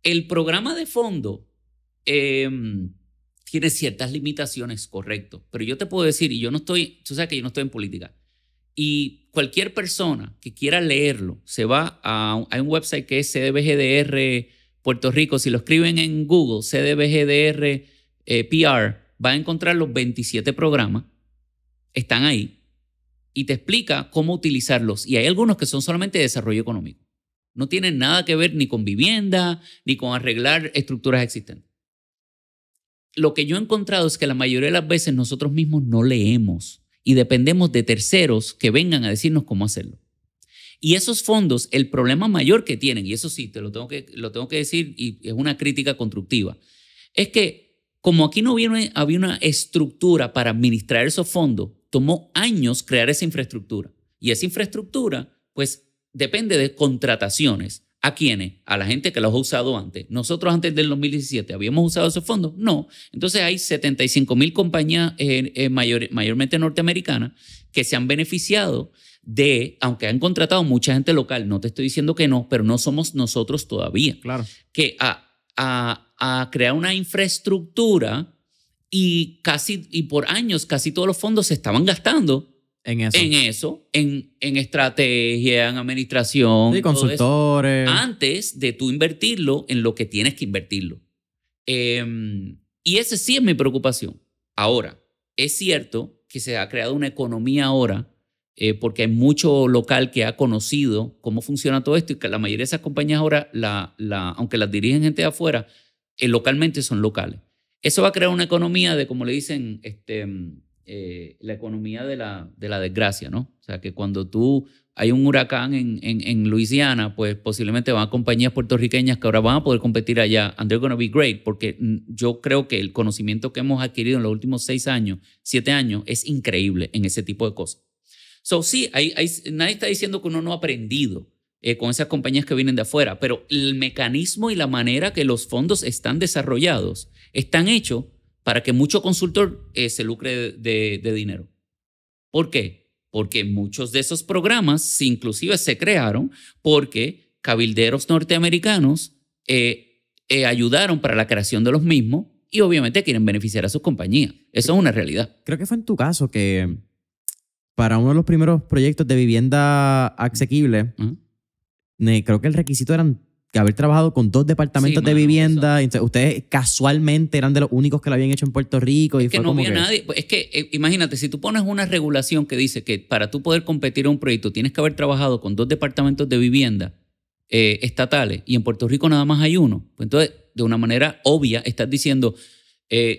el programa de fondo tiene ciertas limitaciones, correcto. Pero yo te puedo decir, y tú sabes que yo no estoy en política, y cualquier persona que quiera leerlo, se va a un website que es CDBGDR Puerto Rico. Si lo escriben en Google, CDBGDR PR, va a encontrar los 27 programas. Están ahí y te explica cómo utilizarlos. Y hay algunos que son solamente de desarrollo económico. No tienen nada que ver ni con vivienda, ni con arreglar estructuras existentes. Lo que yo he encontrado es que la mayoría de las veces nosotros mismos no leemos y dependemos de terceros que vengan a decirnos cómo hacerlo. Y esos fondos, el problema mayor que tienen, y eso sí, lo tengo que decir, y es una crítica constructiva, es que como aquí no había una estructura para administrar esos fondos, tomó años crear esa infraestructura. Y esa infraestructura, pues, depende de contrataciones. ¿A quiénes? A la gente que los ha usado antes. Nosotros antes del 2017, ¿habíamos usado esos fondos? No. Entonces hay 75,000 compañías mayormente norteamericanas que se han beneficiado aunque han contratado mucha gente local, no te estoy diciendo que no, pero no somos nosotros todavía. Claro. Que a crear una infraestructura y por años casi todos los fondos se estaban gastando en estrategia, en administración. Sí, consultores. Antes de tú invertirlo en lo que tienes que invertirlo. Y esa sí es mi preocupación. Ahora, es cierto que se ha creado una economía ahora porque hay mucho local que ha conocido cómo funciona todo esto y que la mayoría de esas compañías ahora, aunque las dirigen gente de afuera, localmente son locales. Eso va a crear una economía de, como le dicen, la economía de la desgracia, ¿no? O sea, que cuando hay un huracán en Luisiana, pues posiblemente van a compañías puertorriqueñas que ahora van a poder competir allá, and they're going to be great, porque yo creo que el conocimiento que hemos adquirido en los últimos 6 años, 7 años, es increíble en ese tipo de cosas. Sí, nadie está diciendo que uno no ha aprendido con esas compañías que vienen de afuera, pero el mecanismo y la manera que los fondos están desarrollados están hechos para que mucho consultor se lucre de dinero. ¿Por qué? Porque muchos de esos programas inclusive se crearon porque cabilderos norteamericanos ayudaron para la creación de los mismos y obviamente quieren beneficiar a sus compañías. Eso es una realidad. Creo que fue en tu caso que para uno de los primeros proyectos de vivienda asequible, creo que el requisito eran que haber trabajado con 2 departamentos Sí, de mano, vivienda. Entonces, ustedes casualmente eran de los únicos que lo habían hecho en Puerto Rico. Y Es que fue no como había nadie. Es que imagínate, si tú pones una regulación que dice que para tú poder competir en un proyecto tienes que haber trabajado con 2 departamentos de vivienda estatales y en Puerto Rico nada más hay uno, pues entonces de una manera obvia estás diciendo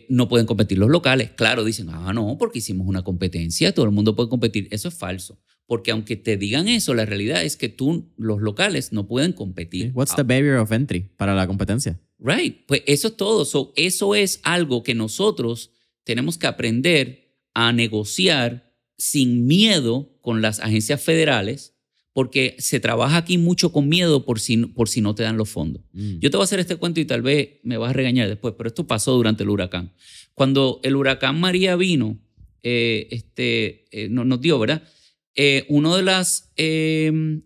no pueden competir los locales. Claro, dicen, no, porque hicimos una competencia, todo el mundo puede competir. Eso es falso. Porque aunque te digan eso, la realidad es que los locales no pueden competir. What's the barrier of entry para la competencia? Right, pues eso es todo. Eso es algo que nosotros tenemos que aprender a negociar sin miedo con las agencias federales, porque se trabaja aquí mucho con miedo por si no te dan los fondos. Yo te voy a hacer este cuento y tal vez me vas a regañar después, pero esto pasó durante el huracán. Cuando el huracán María vino, nos dio, ¿verdad? Una de las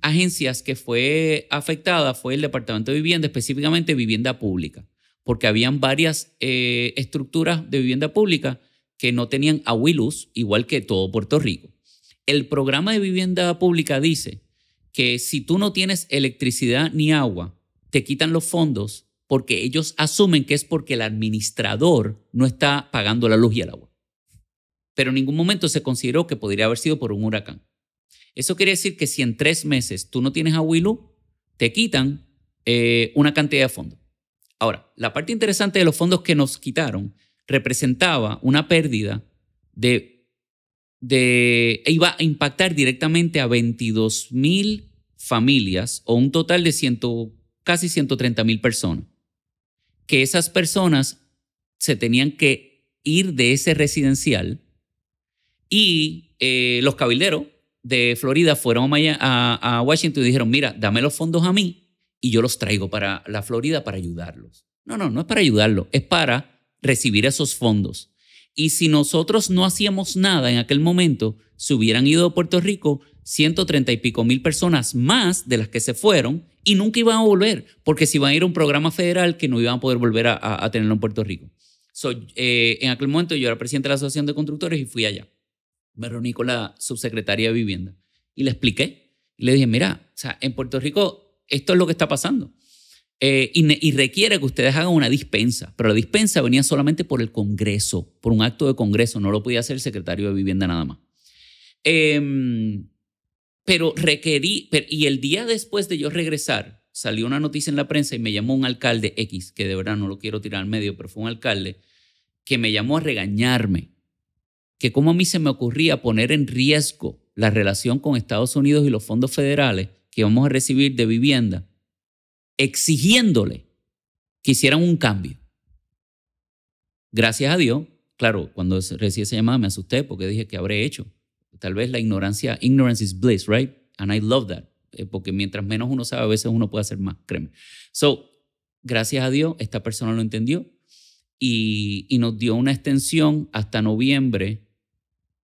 agencias que fue afectada fue el Departamento de Vivienda, específicamente Vivienda Pública, porque habían varias estructuras de vivienda pública que no tenían agua y luz, igual que todo Puerto Rico. El programa de vivienda pública dice que si tú no tienes electricidad ni agua, te quitan los fondos porque ellos asumen que es porque el administrador no está pagando la luz y el agua. Pero en ningún momento se consideró que podría haber sido por un huracán. Eso quiere decir que si en 3 meses tú no tienes agua y luz, te quitan una cantidad de fondos. Ahora, la parte interesante de los fondos que nos quitaron representaba una pérdida iba a impactar directamente a 22,000 familias o un total de casi 130,000 personas. Que esas personas se tenían que ir de ese residencial y los cabilderos de Florida fueron a Washington y dijeron, mira, dame los fondos a mí y yo los traigo para la Florida para ayudarlos. No es para ayudarlos, es para recibir esos fondos. Y si nosotros no hacíamos nada en aquel momento, se hubieran ido a Puerto Rico 130 y pico mil personas más de las que se fueron y nunca iban a volver, porque se iban a ir a un programa federal que no iban a poder volver a tenerlo en Puerto Rico. En aquel momento yo era presidente de la Asociación de Constructores y fui allá. Me reuní con la subsecretaria de Vivienda y le expliqué. Y le dije, mira, en Puerto Rico esto es lo que está pasando. Y requiere que ustedes hagan una dispensa, pero la dispensa venía solamente por el Congreso, por un acto de Congreso, no lo podía hacer el secretario de Vivienda nada más. Pero requerí, y el día después de yo regresar, salió una noticia en la prensa y me llamó un alcalde X, que de verdad no lo quiero tirar al medio, pero fue un alcalde que me llamó a regañarme, que cómo a mí se me ocurría poner en riesgo la relación con Estados Unidos y los fondos federales que vamos a recibir de vivienda, exigiéndole que hicieran un cambio. Gracias a Dios, claro, cuando recibí esa llamada me asusté porque dije, ¿qué habré hecho? Tal vez la ignorance is bliss, right? And I love that. Porque mientras menos uno sabe, a veces uno puede hacer más, créeme. Gracias a Dios, esta persona lo entendió y nos dio una extensión hasta noviembre.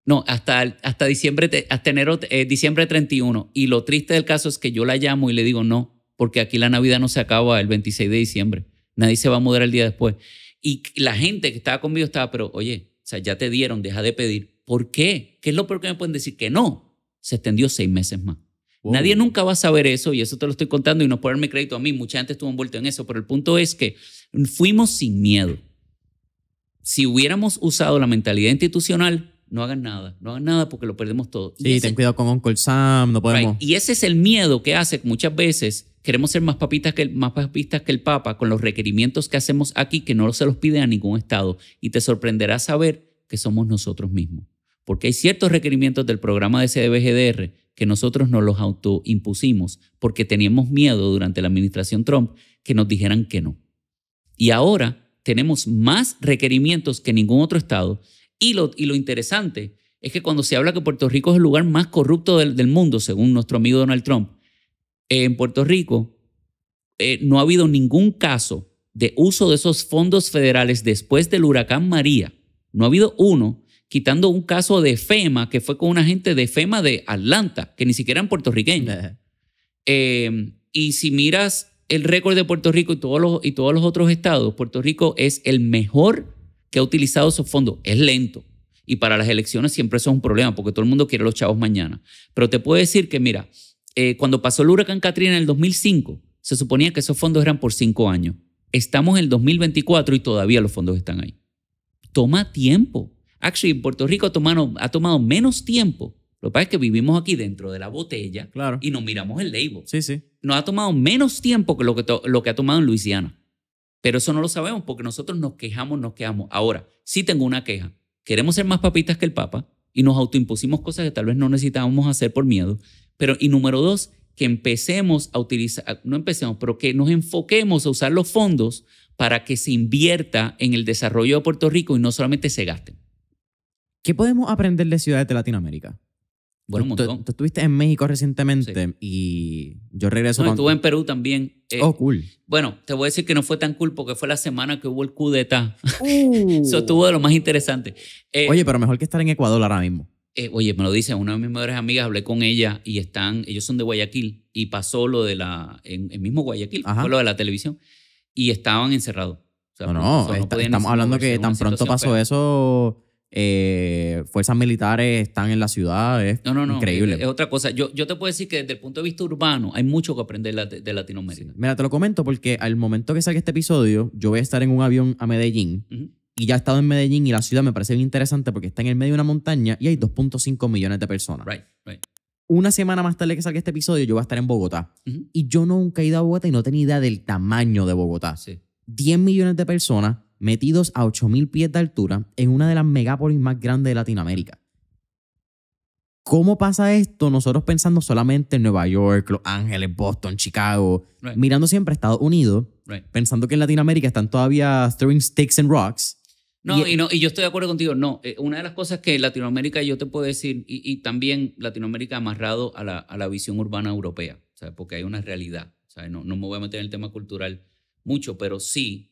No, hasta diciembre, hasta enero, diciembre 31. Y lo triste del caso es que yo la llamo y le digo no, porque aquí la Navidad no se acaba el 26 de diciembre. Nadie se va a mudar el día después. Y la gente que estaba conmigo estaba, pero oye, ya te dieron, deja de pedir. ¿Por qué? ¿Qué es lo peor que me pueden decir? Que no. Se extendió 6 meses más. Wow. Nadie nunca va a saber eso y eso te lo estoy contando y no ponerme crédito a mí. Mucha gente estuvo envuelta en eso, pero el punto es que fuimos sin miedo. Si hubiéramos usado la mentalidad institucional, no hagan nada porque lo perdemos todo. Sí, ten cuidado con Uncle Sam, no podemos. Right. Y ese es el miedo que hace que muchas veces queremos ser más papistas que el Papa con los requerimientos que hacemos aquí que no se los pide a ningún estado. Y te sorprenderá saber que somos nosotros mismos. Porque hay ciertos requerimientos del programa de CDBGDR que nosotros nos los autoimpusimos porque teníamos miedo durante la administración Trump que nos dijeran que no. Y ahora tenemos más requerimientos que ningún otro estado. Y lo interesante es que cuando se habla que Puerto Rico es el lugar más corrupto del mundo, según nuestro amigo Donald Trump, en Puerto Rico no ha habido ningún caso de uso de esos fondos federales después del huracán María. No ha habido uno, quitando un caso de FEMA, que fue con una gente de FEMA de Atlanta, que ni siquiera eran puertorriqueños. Y si miras el récord de Puerto Rico y todos los otros estados, Puerto Rico es el mejor que ha utilizado esos fondos. Es lento. Y para las elecciones siempre eso es un problema, porque todo el mundo quiere los chavos mañana. Pero te puedo decir que, mira, cuando pasó el huracán Katrina en el 2005, se suponía que esos fondos eran por 5 años. Estamos en el 2024 y todavía los fondos están ahí. Toma tiempo. Actually, en Puerto Rico ha tomado menos tiempo. Lo que pasa es que vivimos aquí dentro de la botella Claro. y nos miramos el label. Sí, sí. Nos ha tomado menos tiempo que lo que ha tomado en Luisiana. Pero eso no lo sabemos porque nosotros nos quejamos. Ahora, sí tengo una queja. Queremos ser más papistas que el Papa y nos autoimpusimos cosas que tal vez no necesitábamos hacer por miedo. Y número 2, que empecemos a utilizar, no empecemos, pero que nos enfoquemos a usar los fondos para que se invierta en el desarrollo de Puerto Rico y no solamente se gasten. ¿Qué podemos aprender de ciudades de Latinoamérica? Bueno, un montón. Tú estuviste en México recientemente y yo regreso... No, estuve en Perú también. Cool. Bueno, te voy a decir que no fue tan cool porque fue la semana que hubo el coup d'etat. Eso estuvo de lo más interesante. Oye, pero mejor que estar en Ecuador ahora mismo. Oye, me lo dice una de mis mejores amigas, hablé con ella y ellos son de Guayaquil y pasó lo de el mismo Guayaquil, Ajá. fue lo de la televisión y estaban encerrados. O sea, estamos hablando que tan pronto pasó eso, fuerzas militares están en la ciudad, es increíble. Es otra cosa. Yo te puedo decir que desde el punto de vista urbano hay mucho que aprender de Latinoamérica. Sí. Mira, te lo comento porque al momento que salga este episodio, yo voy a estar en un avión a Medellín. Y ya he estado en Medellín y la ciudad me parece bien interesante porque está en el medio de una montaña y hay 2.5 millones de personas. Right. Una semana más tarde que salga este episodio, yo voy a estar en Bogotá. Y yo nunca he ido a Bogotá y no tenía idea del tamaño de Bogotá. Sí. 10 millones de personas metidos a 8,000 pies de altura en una de las megápolis más grandes de Latinoamérica. ¿Cómo pasa esto? Nosotros pensando solamente en Nueva York, Los Ángeles, Boston, Chicago, mirando siempre a Estados Unidos, pensando que en Latinoamérica están todavía throwing sticks and rocks. Y yo estoy de acuerdo contigo. No, una de las cosas que Latinoamérica, yo te puedo decir, y también Latinoamérica amarrado a la visión urbana europea, ¿sabes? Porque hay una realidad. ¿Sabes? No me voy a meter en el tema cultural mucho, pero sí,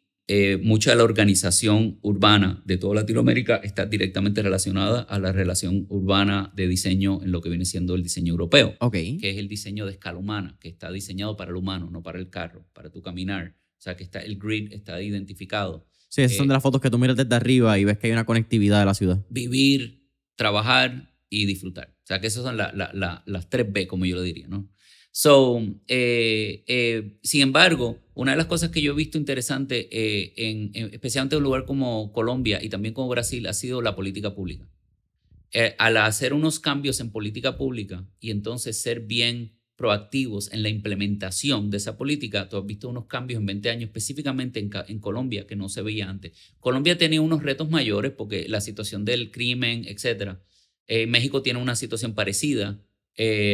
mucha de la organización urbana de toda Latinoamérica está directamente relacionada a la relación urbana de diseño en lo que viene siendo el diseño europeo, que es el diseño de escala humana, que está diseñado para el humano, no para el carro, para tu caminar. O sea, que el grid está identificado. Sí, esas son de las fotos que tú miras desde arriba y ves que hay una conectividad de la ciudad. Vivir, trabajar y disfrutar. O sea, que esas son las 3B, como yo lo diría, ¿no? Sin embargo, una de las cosas que yo he visto interesante, especialmente en un lugar como Colombia y también como Brasil, ha sido la política pública. Al hacer unos cambios en política pública y entonces ser bien proactivos en la implementación de esa política, tú has visto unos cambios en 20 años, específicamente en Colombia, que no se veía antes. Colombia tenía unos retos mayores porque la situación del crimen, etc. México tiene una situación parecida.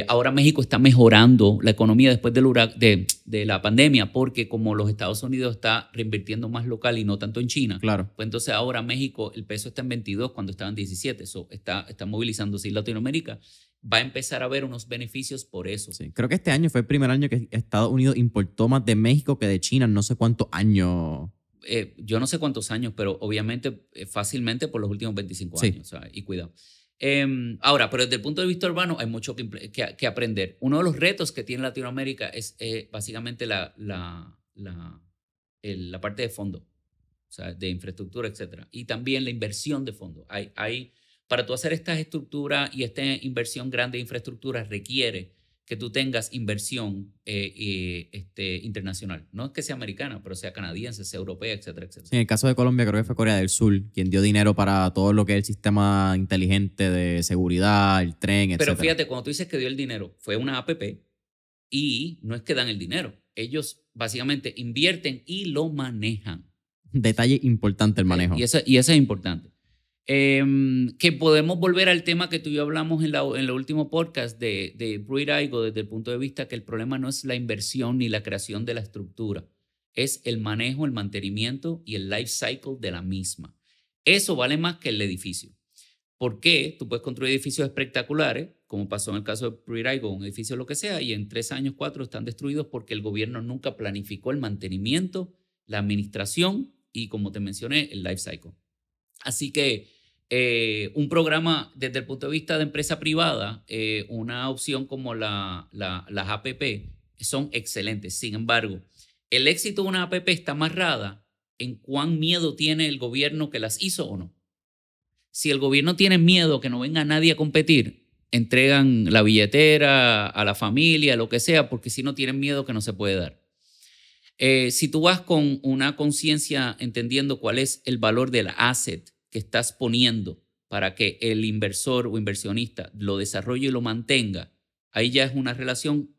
Ahora México está mejorando la economía después de la pandemia porque como los Estados Unidos está reinvirtiendo más local y no tanto en China, claro. Pues entonces ahora México, el peso está en 22 cuando estaba en 17. Eso está movilizándose. Y Latinoamérica va a empezar a ver unos beneficios por eso. Sí, creo que este año fue el primer año que Estados Unidos importó más de México que de China, no sé cuántos años. Yo no sé cuántos años, pero obviamente fácilmente por los últimos 25 años. O sea, y cuidado. Ahora, pero desde el punto de vista urbano hay mucho que aprender. Uno de los retos que tiene Latinoamérica es básicamente la parte de fondo, o sea, de infraestructura, etc. Y también la inversión de fondo. Para tú hacer estas estructuras y esta inversión grande de infraestructura requiere que tú tengas inversión internacional. No es que sea americana, pero sea canadiense, sea europea, etcétera, etcétera. Sí, en el caso de Colombia creo que fue Corea del Sur quien dio dinero para todo lo que es el sistema inteligente de seguridad, el tren, etcétera. Pero fíjate, cuando tú dices que dio el dinero, fue una APP y no es que dan el dinero. Ellos básicamente invierten y lo manejan. Detalle importante el manejo. Y eso es importante. Que podemos volver al tema que tú y yo hablamos en el último podcast de Pruitt-Igoe desde el punto de vista que el problema no es la inversión ni la creación de la estructura, es el manejo, el mantenimiento y el life cycle de la misma. Eso vale más que el edificio. ¿Por qué? Tú puedes construir edificios espectaculares, como pasó en el caso de Pruitt-Igoe, un edificio lo que sea, y en 3 años, 4 están destruidos porque el gobierno nunca planificó el mantenimiento, la administración y, como te mencioné, el life cycle. Así que un programa desde el punto de vista de empresa privada, una opción como las APP son excelentes. Sin embargo, el éxito de una APP está amarrada en cuán miedo tiene el gobierno que las hizo o no. Si el gobierno tiene miedo que no venga nadie a competir, entregan la billetera a la familia, lo que sea, porque si no tienen miedo que no se puede dar. Si tú vas con una conciencia entendiendo cuál es el valor del asset que estás poniendo para que el inversor o inversionista lo desarrolle y lo mantenga, ahí ya es una relación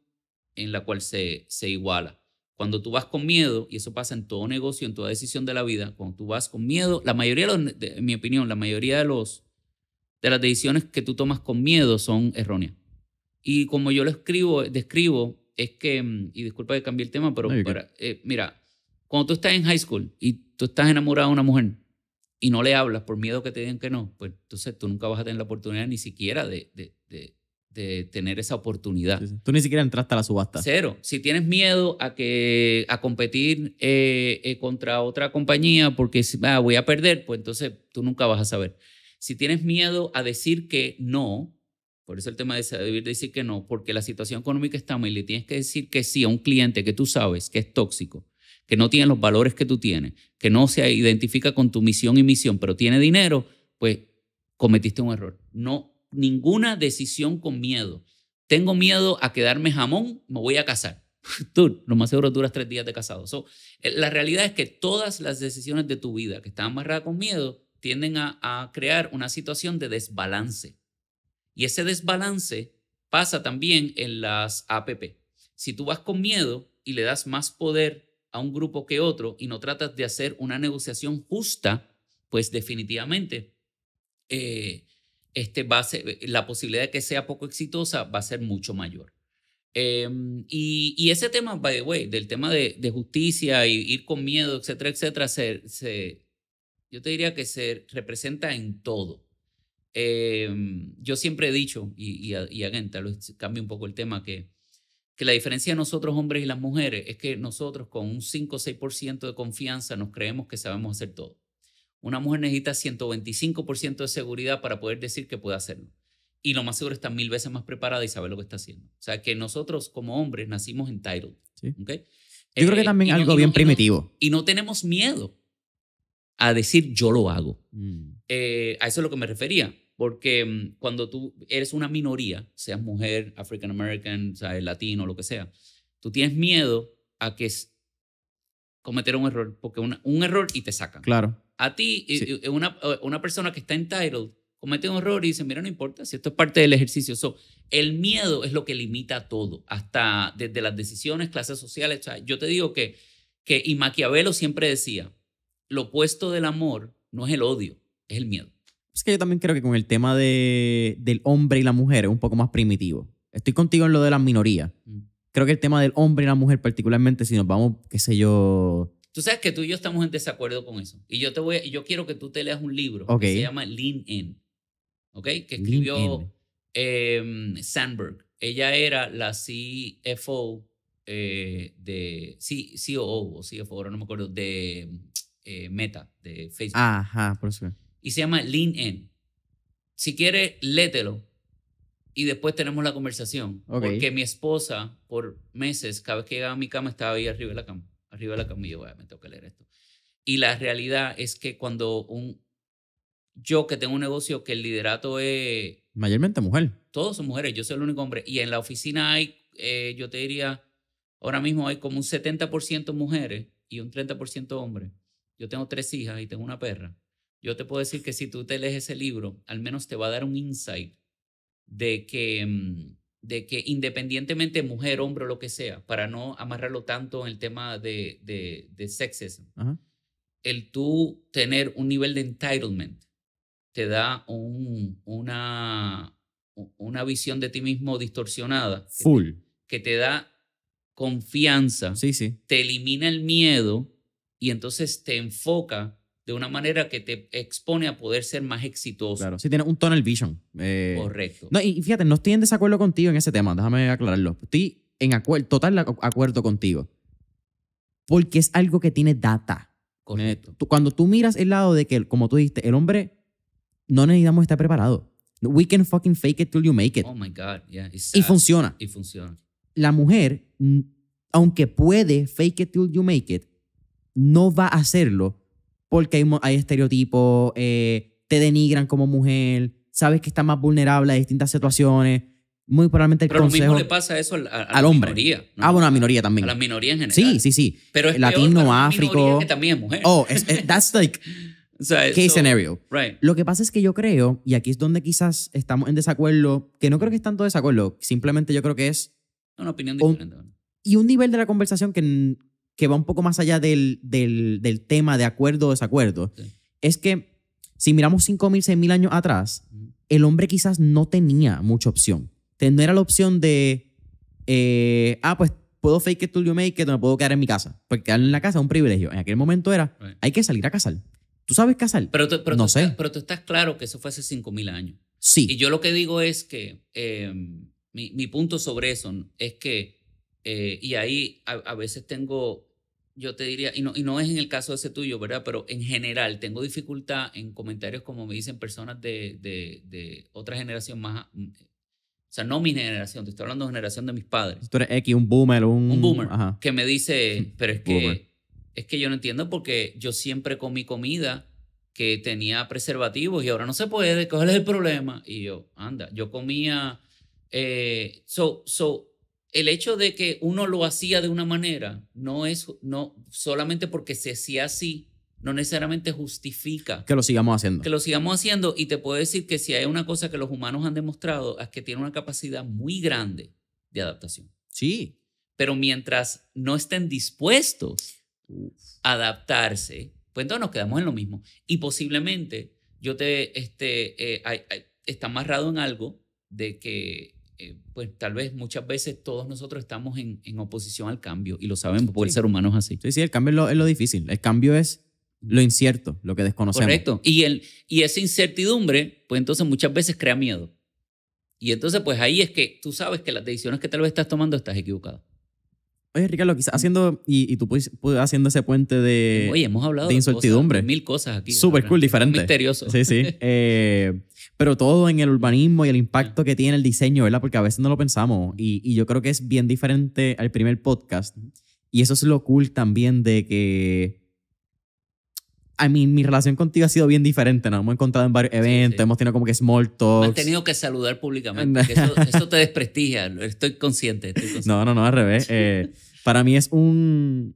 en la cual se iguala. Cuando tú vas con miedo, y eso pasa en todo negocio, en toda decisión de la vida, cuando tú vas con miedo, la mayoría, en mi opinión, la mayoría de las decisiones que tú tomas con miedo son erróneas. Y como yo lo describo, es que, y disculpa que cambié el tema, pero mira, cuando tú estás en high school y tú estás enamorado de una mujer y no le hablas por miedo que te digan que no, pues entonces tú nunca vas a tener la oportunidad ni siquiera de tener esa oportunidad. Tú ni siquiera entraste a la subasta. Cero. Si tienes miedo a competir contra otra compañía porque voy a perder, pues entonces tú nunca vas a saber. Si tienes miedo a decir que no, por eso el tema de saber decir que no, porque la situación económica está mal y le tienes que decir que sí a un cliente que tú sabes que es tóxico, que no tiene los valores que tú tienes, que no se identifica con tu misión y misión, pero tiene dinero, pues cometiste un error. No, ninguna decisión con miedo. Tengo miedo a quedarme jamón, me voy a casar. Tú, lo más seguro duras 3 días de casado. La realidad es que todas las decisiones de tu vida que están amarradas con miedo tienden a crear una situación de desbalance. Y ese desbalance pasa también en las APP. Si tú vas con miedo y le das más poder a un grupo que otro y no tratas de hacer una negociación justa, pues definitivamente la posibilidad de que sea poco exitosa va a ser mucho mayor. Y ese tema, by the way, del tema de justicia y ir con miedo, etcétera, etcétera, yo te diría que se representa en todo. Yo siempre he dicho, y again, tal vez cambie un poco el tema, que la diferencia de nosotros hombres y las mujeres es que nosotros con un 5 o 6% de confianza nos creemos que sabemos hacer todo. Una mujer necesita 125% de seguridad para poder decir que puede hacerlo. Y lo más seguro está 1000 veces más preparada y sabe lo que está haciendo. O sea, que nosotros como hombres nacimos entitled. Sí. ¿Okay? Yo creo que también algo bien primitivo. Y no tenemos miedo a decir yo lo hago. A eso es lo que me refería. Porque cuando tú eres una minoría, seas mujer, African American, latino, lo que sea, tú tienes miedo a que cometer un error. Porque un error y te sacan. Claro. A ti, sí. una persona que está entitled comete un error y dice, mira, no importa, si esto es parte del ejercicio. El miedo es lo que limita todo, hasta desde las decisiones, clases sociales. O sea, yo te digo y Maquiavelo siempre decía, lo opuesto del amor no es el odio, es el miedo. Es que yo también creo que con el tema del hombre y la mujer es un poco más primitivo. Estoy contigo en lo de las minorías. Creo que el tema del hombre y la mujer, particularmente si nos vamos, qué sé yo... Tú sabes que tú y yo estamos en desacuerdo con eso. Y yo quiero que tú te leas un libro que se llama Lean In, ¿okay? Que escribió Sandberg. Ella era la CFO COO o CFO, ahora no me acuerdo, de Meta, de Facebook. Ajá, por eso. Y se llama Lean In. Si quieres, lételo. Y después tenemos la conversación. Okay. Porque mi esposa, por meses, cada vez que llegaba a mi cama, estaba ahí arriba de la cama. Arriba de la cama y yo, me tengo que leer esto. Y la realidad es que cuando yo que tengo un negocio que el liderato es... Mayormente mujer. Todos son mujeres, yo soy el único hombre. Y en la oficina hay, yo te diría, ahora mismo hay como un 70% mujeres y un 30% hombres. Yo tengo 3 hijas y tengo una perra. Yo te puedo decir que si tú te lees ese libro, al menos te va a dar un insight de que independientemente mujer, hombre o lo que sea, para no amarrarlo tanto en el tema de sexism, el tú tener un nivel de entitlement te da una visión de ti mismo distorsionada. Full. Que te da confianza, sí. Te elimina el miedo y entonces te enfoca de una manera que te expone a poder ser más exitoso. Claro, sí tienes un tunnel vision. Correcto. No, y fíjate, no estoy en desacuerdo contigo en ese tema, déjame aclararlo. Estoy en total acuerdo contigo. Porque es algo que tiene data. Correcto. Cuando tú miras el lado de que, como tú dijiste, el hombre no necesitamos estar preparado. We can fucking fake it till you make it. Oh my God, yeah. Y funciona. Y funciona. La mujer, aunque puede fake it till you make it, no va a hacerlo porque hay estereotipos, te denigran como mujer, sabes que estás más vulnerable a distintas situaciones. muy probablemente el Pero lo mismo consejo le pasa eso a al la hombre. minoría. ¿no? Bueno, a la minoría también. A la minoría en general. Sí, sí, sí. Pero es Latino, peor para una Áfrico. minoría que también es mujer. Oh, that's like o sea, case scenario. Right. Lo que pasa es que yo creo, y aquí es donde quizás estamos en desacuerdo, que no creo que es tanto desacuerdo, simplemente yo creo que es Una opinión diferente. ¿no? y un nivel de la conversación que va un poco más allá del tema de acuerdo o desacuerdo. Sí. Es que si miramos 5,000, 6,000 años atrás, el hombre quizás no tenía mucha opción. No era la opción de, pues puedo fake it till you make it, me puedo quedar en mi casa. Porque quedar en la casa es un privilegio. En aquel momento era, Right. hay que salir a cazar. ¿Tú sabes cazar? Pero no sé. Pero tú estás claro que eso fue hace 5,000 años. Sí. Y yo lo que digo es que mi punto sobre eso es que, y ahí a veces tengo, yo te diría, y no es en el caso ese tuyo, ¿verdad? Pero en general tengo dificultad en comentarios como me dicen personas de otra generación más, o sea, no mi generación, te estoy hablando de generación de mis padres. Tú eres X, un boomer, Un boomer Ajá. que me dice, pero Boomer. es que yo no entiendo porque yo siempre comí comida que tenía preservativos y ahora no se puede, ¿cuál es el problema? Y yo, anda, yo comía... el hecho de que uno lo hacía de una manera no solamente porque se hacía así, no necesariamente justifica Que lo sigamos haciendo. que lo sigamos haciendo. Y te puedo decir que si hay una cosa que los humanos han demostrado es que tienen una capacidad muy grande de adaptación. Sí. Pero mientras no estén dispuestos a adaptarse, pues entonces nos quedamos en lo mismo. Y posiblemente está amarrado en algo de que, pues tal vez muchas veces todos nosotros estamos en oposición al cambio y lo sabemos porque el ser humano es así. Sí, el cambio es lo difícil. El cambio es lo incierto, lo que desconocemos. Correcto. Y esa incertidumbre, pues entonces muchas veces crea miedo. Y entonces, pues ahí es que tú sabes que las decisiones que tal vez estás tomando estás equivocado. Oye, Ricardo, quizás haciendo, y tú haciendo ese puente de, Oye, hemos hablado de incertidumbre. De mil cosas aquí. Súper cool, diferente. Misterioso. Sí, sí. Pero todo en el urbanismo y el impacto que tiene el diseño, ¿verdad? Porque a veces no lo pensamos. Y yo creo que es bien diferente al primer podcast. Y eso es lo cool también de que... mi relación contigo ha sido bien diferente. Nos hemos encontrado en varios eventos, sí. Hemos tenido como que small talks. Me has tenido que saludar públicamente. Que eso te desprestigia. Estoy consciente. No, al revés. Para mí es un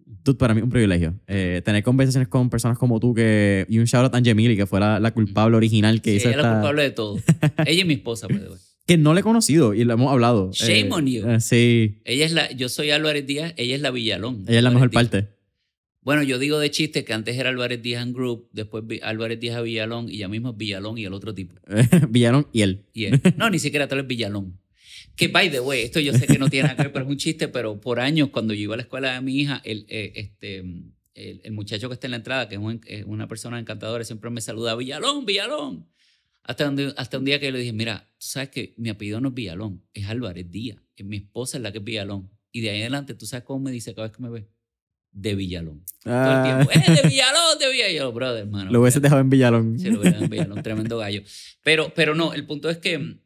privilegio tener conversaciones con personas como tú y un shout out a Angemili, que fue la culpable original que hizo ella es la culpable de todo. Ella es mi esposa, by the way. Que no le he conocido y lo hemos hablado. Shame on you. Sí. Yo soy Álvarez Díaz, ella es la Villalón. Ella es la mejor parte. Bueno, yo digo de chiste que antes era Álvarez Díaz and Group, después Álvarez Díaz a Villalón y ya mismo es Villalón y el otro tipo. Villalón y él. No, ni siquiera tal vez Villalón. Que, by the way, esto yo sé que no tiene nada que ver, pero es un chiste, pero por años, cuando yo iba a la escuela de mi hija, el muchacho que está en la entrada, que es una persona encantadora, siempre me saluda, Villalón, Villalón. Hasta un día que yo le dije, mira, tú sabes que mi apellido no es Villalón, es Álvarez Díaz. Mi esposa es la que es Villalón. Y de ahí en adelante, ¿tú sabes cómo me dice cada vez que me ve? De Villalón. Todo el tiempo, de Villalón, de Villalón. Yo, brother, hermano. Lo hubiese dejado en Villalón. Sí, lo hubiese dejado en Villalón, tremendo gallo. Pero no, el punto es que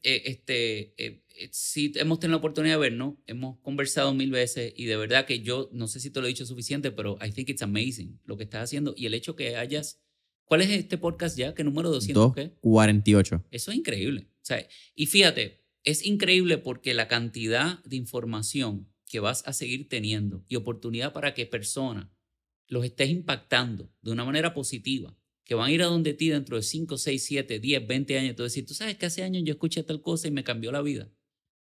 sí hemos tenido la oportunidad de vernos, hemos conversado 1000 veces y de verdad que yo no sé si te lo he dicho suficiente, pero I think it's amazing lo que estás haciendo y el hecho que hayas... ¿Cuál es este podcast ya? ¿Qué número 200? 248. Eso es increíble. O sea, y fíjate, es increíble porque la cantidad de información que vas a seguir teniendo y oportunidad para que personas los estés impactando de una manera positiva, que van a ir a donde ti dentro de 5, 6, 7, 10, 20 años y tú decir, tú sabes que hace años yo escuché tal cosa y me cambió la vida.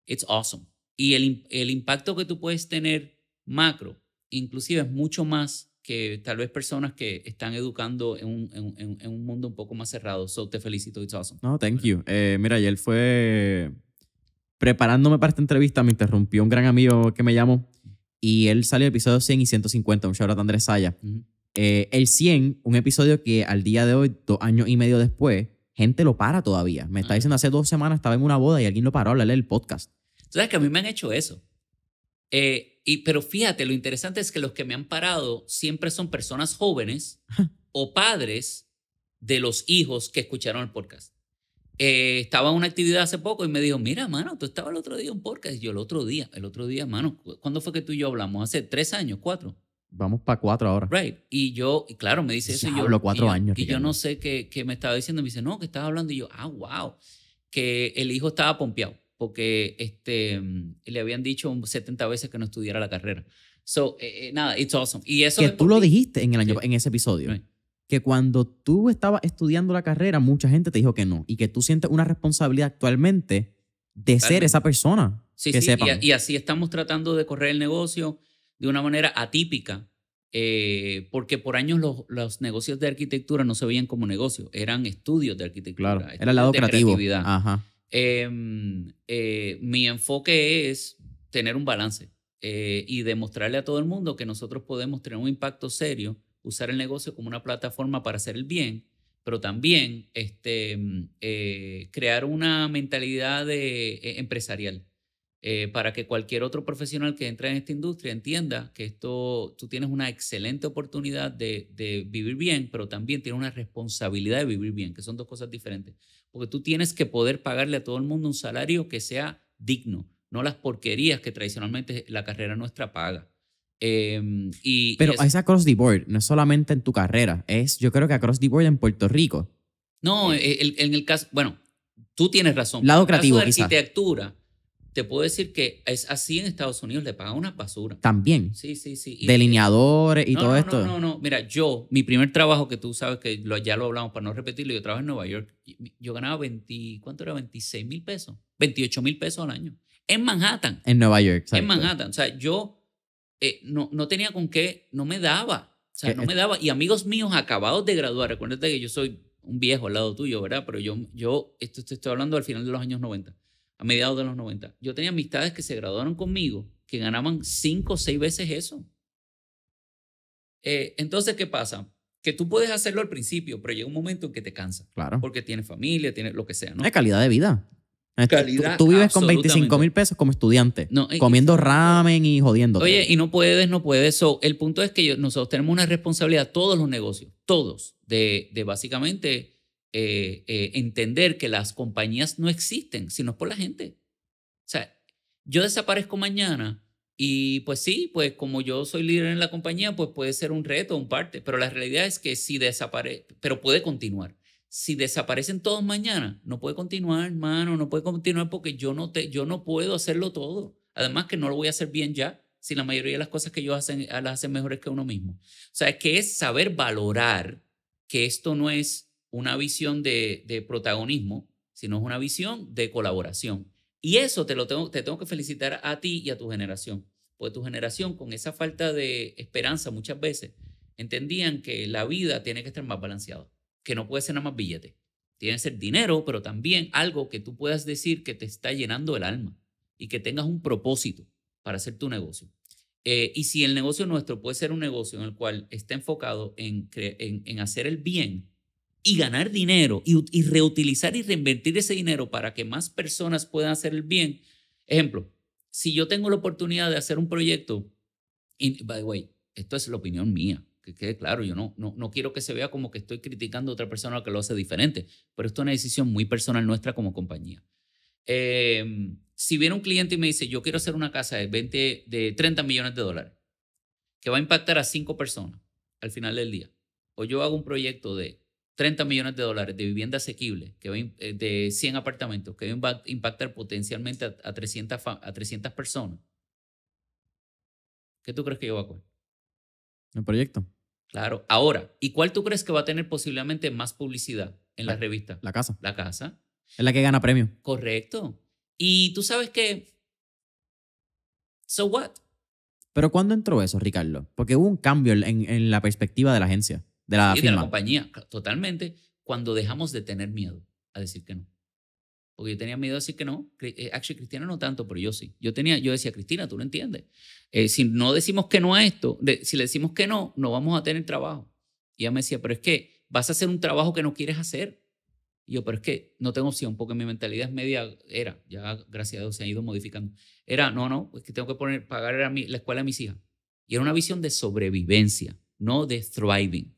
It's awesome. Y el impacto que tú puedes tener macro, inclusive es mucho más que tal vez personas que están educando en un mundo un poco más cerrado. So, te felicito. It's awesome. No, thank you. Mira, ayer fue... Preparándome para esta entrevista, me interrumpió un gran amigo que me llamó y él salió el episodio 100 y 150, un shout out a Andrés Saya. El 100, un episodio que al día de hoy, 2 años y medio después, gente lo para todavía. Me está diciendo, hace 2 semanas estaba en una boda y alguien lo paró a hablarle del podcast. Tú sabes que a mí me han hecho eso. Pero fíjate, lo interesante es que los que me han parado siempre son personas jóvenes o padres de los hijos que escucharon el podcast. Estaba en una actividad hace poco y me dijo, mira, mano, tú estabas el otro día en un podcast. Y yo, el otro día, mano, ¿cuándo fue que tú y yo hablamos? ¿Hace 3 años, 4? Vamos para 4 ahora. Right. Y claro, me dice eso. Y yo, 4 años. Y yo no sé qué me estaba diciendo. Me dice, no, que estabas hablando. Y yo, wow, que el hijo estaba pompeado. porque le habían dicho 70 veces que no estudiara la carrera. So, nada, it's awesome. Y eso Que tú lo dijiste en, Sí. en ese episodio. Right. Que cuando tú estabas estudiando la carrera, mucha gente te dijo que no. Y que tú sientes una responsabilidad actualmente de ser Totalmente. esa persona. Sí, que sí, sepan. y así estamos tratando de correr el negocio de una manera atípica, porque por años los negocios de arquitectura no se veían como negocios, eran estudios de arquitectura. Claro, era el lado de creativo. creatividad. Ajá. Mi enfoque es tener un balance y demostrarle a todo el mundo que nosotros podemos tener un impacto serio, usar el negocio como una plataforma para hacer el bien, pero también crear una mentalidad empresarial. Para que cualquier otro profesional que entre en esta industria entienda que tú tienes una excelente oportunidad de vivir bien, pero también tienes una responsabilidad de vivir bien, que son dos cosas diferentes. Porque tú tienes que poder pagarle a todo el mundo un salario que sea digno, no las porquerías que tradicionalmente la carrera nuestra paga. Pero es across the board, no es solamente en tu carrera, yo creo que across the board en Puerto Rico. No, en el caso, bueno, tú tienes razón. Lado creativo, en el caso de quizás. arquitectura, te puedo decir que es así en Estados Unidos, le pagan una basura. También. Sí, sí, sí. Delineadores y todo esto. No. Mira, mi primer trabajo, que tú sabes que ya lo hablamos para no repetirlo, yo trabajé en Nueva York. Yo ganaba ¿cuánto era? 26 mil pesos. 28 mil pesos al año. En Manhattan. En Nueva York, exacto. En Manhattan. O sea, yo no tenía con qué, no me daba. O sea, no me daba. Y amigos míos acabados de graduar, recuérdate que yo soy un viejo al lado tuyo, ¿verdad? Pero esto te estoy hablando al final de los años 90. A mediados de los 90. Yo tenía amistades que se graduaron conmigo que ganaban 5 o 6 veces eso. Entonces, ¿qué pasa? Que tú puedes hacerlo al principio, pero llega un momento en que te cansa. Claro. Porque tienes familia, tienes lo que sea, ¿no? Es calidad de vida. Calidad, tú vives con 25 mil pesos como estudiante, comiendo ramen y jodiéndote. Oye, y no puedes. El punto es que nosotros tenemos una responsabilidad, todos los negocios, todos, de básicamente entender que las compañías no existen, sino por la gente. O sea, yo desaparezco mañana y pues sí, pues como yo soy líder en la compañía, pues puede ser un reto, un parte, pero la realidad es que si desaparece, pero puede continuar. Si desaparecen todos mañana, no puede continuar, hermano, no puede continuar porque yo no puedo hacerlo todo. Además que no lo voy a hacer bien ya, si la mayoría de las cosas que ellos hacen, las hacen mejores que uno mismo. O sea, que es saber valorar que esto no es una visión de protagonismo, sino es una visión de colaboración. Y eso te tengo que felicitar a ti y a tu generación. Porque tu generación, con esa falta de esperanza muchas veces, entendían que la vida tiene que estar más balanceada. Que no puede ser nada más billete. Tiene que ser dinero, pero también algo que tú puedas decir que te está llenando el alma y que tengas un propósito para hacer tu negocio. Y si el negocio nuestro puede ser un negocio en el cual está enfocado en hacer el bien y ganar dinero y reutilizar y reinvertir ese dinero para que más personas puedan hacer el bien. Ejemplo, si yo tengo la oportunidad de hacer un proyecto, by the way, esto es la opinión mía, que quede claro, yo no quiero que se vea como que estoy criticando a otra persona que lo hace diferente, pero esto es una decisión muy personal nuestra como compañía. Si viene un cliente y me dice, yo quiero hacer una casa de 30 millones de dólares, que va a impactar a 5 personas al final del día, o yo hago un proyecto de 30 millones de dólares de vivienda asequible, de 100 apartamentos, que va a impactar potencialmente a 300 personas, ¿qué tú crees que yo voy a coger? El proyecto. Claro. Ahora, ¿y cuál tú crees que va a tener posiblemente más publicidad en la revista? La casa. La casa. Es la que gana premio. Correcto. Y tú sabes que, so what? Pero ¿cuándo entró eso, Ricardo? Porque hubo un cambio en la perspectiva de la agencia, de la firma. De la compañía, totalmente, cuando dejamos de tener miedo a decir que no. Porque yo tenía miedo a decir que no. Actually, Cristina no tanto, pero yo sí. Yo decía, Cristina, tú lo entiendes. Si no decimos que no a esto, si le decimos que no, no vamos a tener trabajo. Y ella me decía, pero es que vas a hacer un trabajo que no quieres hacer. Y yo, pero es que no tengo opción, porque mi mentalidad es ya gracias a Dios se ha ido modificando. No, es que tengo que pagar la escuela de mis hijas. Y era una visión de sobrevivencia, no de thriving.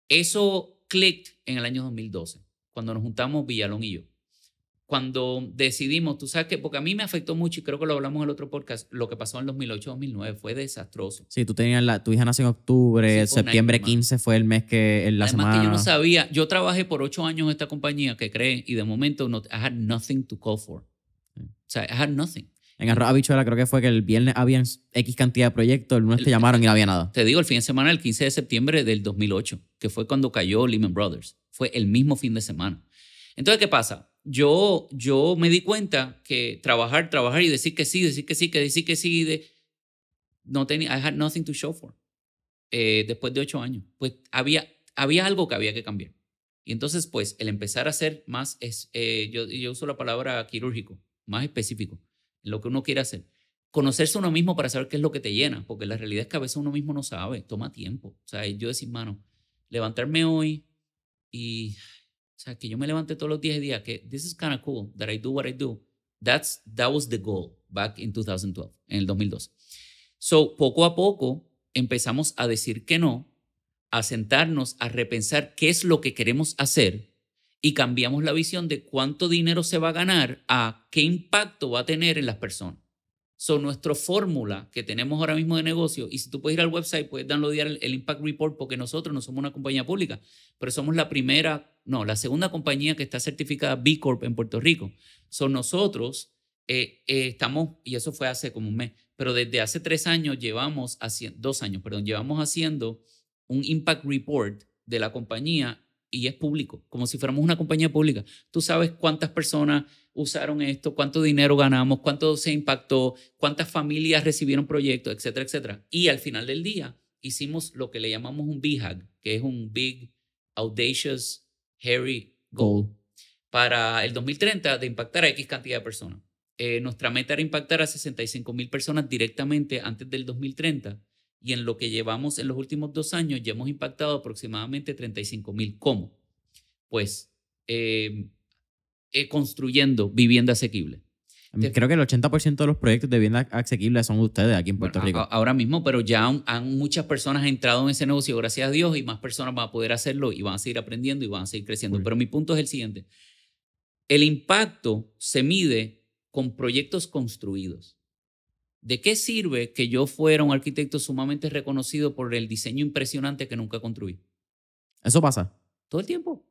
Eso clicked en el año 2012, cuando nos juntamos Villalón y yo. Cuando decidimos, tú sabes que, porque a mí me afectó mucho y creo que lo hablamos en el otro podcast, lo que pasó en 2008-2009 fue desastroso. Sí, tu hija nació en octubre, sí, septiembre 15 fue el mes que Además que yo no sabía, yo trabajé por 8 años en esta compañía que cree y de momento I had nothing to call for. Sí. sea, I had nothing. En Arroz Habichuela creo que fue que el viernes habían X cantidad de proyectos, el lunes te llamaron y no había nada. Te digo, el fin de semana, el 15 de septiembre del 2008, que fue cuando cayó Lehman Brothers. Fue el mismo fin de semana. Entonces, ¿qué pasa? Yo me di cuenta que trabajar y decir que sí, no tenía, I had nothing to show for. Después de 8 años, pues había algo que había que cambiar. Y entonces, pues, el empezar a ser más, yo uso la palabra quirúrgico, más específico, en lo que uno quiere hacer. Conocerse uno mismo para saber qué es lo que te llena, porque la realidad es que a veces uno mismo no sabe, toma tiempo. O sea, yo decir, mano, levantarme hoy y, o sea, que yo me levante todos los días y diga que this is kind of cool, that I do what I do. That was the goal back in 2012, en el 2012. So, poco a poco empezamos a decir que no, a sentarnos, a repensar qué es lo que queremos hacer y cambiamos la visión de cuánto dinero se va a ganar a qué impacto va a tener en las personas. So, nuestra fórmula que tenemos ahora mismo de negocio, y si tú puedes ir al website, puedes downloadar el Impact Report, porque nosotros no somos una compañía pública, pero somos la segunda compañía que está certificada B Corp en Puerto Rico. So, nosotros estamos, y eso fue hace como un mes, pero desde hace 2 años llevamos haciendo un Impact Report de la compañía y es público, como si fuéramos una compañía pública. Tú sabes cuántas personas usaron esto, cuánto dinero ganamos, cuánto se impactó, cuántas familias recibieron proyectos, etcétera, etcétera. Y al final del día hicimos lo que le llamamos un BHAG, que es un Big, Audacious, Hairy Goal, para el 2030 de impactar a X cantidad de personas. Nuestra meta era impactar a 65,000 personas directamente antes del 2030 y en lo que llevamos en los últimos 2 años ya hemos impactado aproximadamente 35,000. ¿Cómo? Pues construyendo vivienda asequible. Creo que el 80% de los proyectos de vivienda asequible son de ustedes aquí en Puerto Rico. Ahora mismo, pero ya han muchas personas han entrado en ese negocio, gracias a Dios, y más personas van a poder hacerlo y van a seguir aprendiendo y van a seguir creciendo. Pero mi punto es el siguiente. El impacto se mide con proyectos construidos. ¿De qué sirve que yo fuera un arquitecto sumamente reconocido por el diseño impresionante que nunca construí? Eso pasa. Todo el tiempo.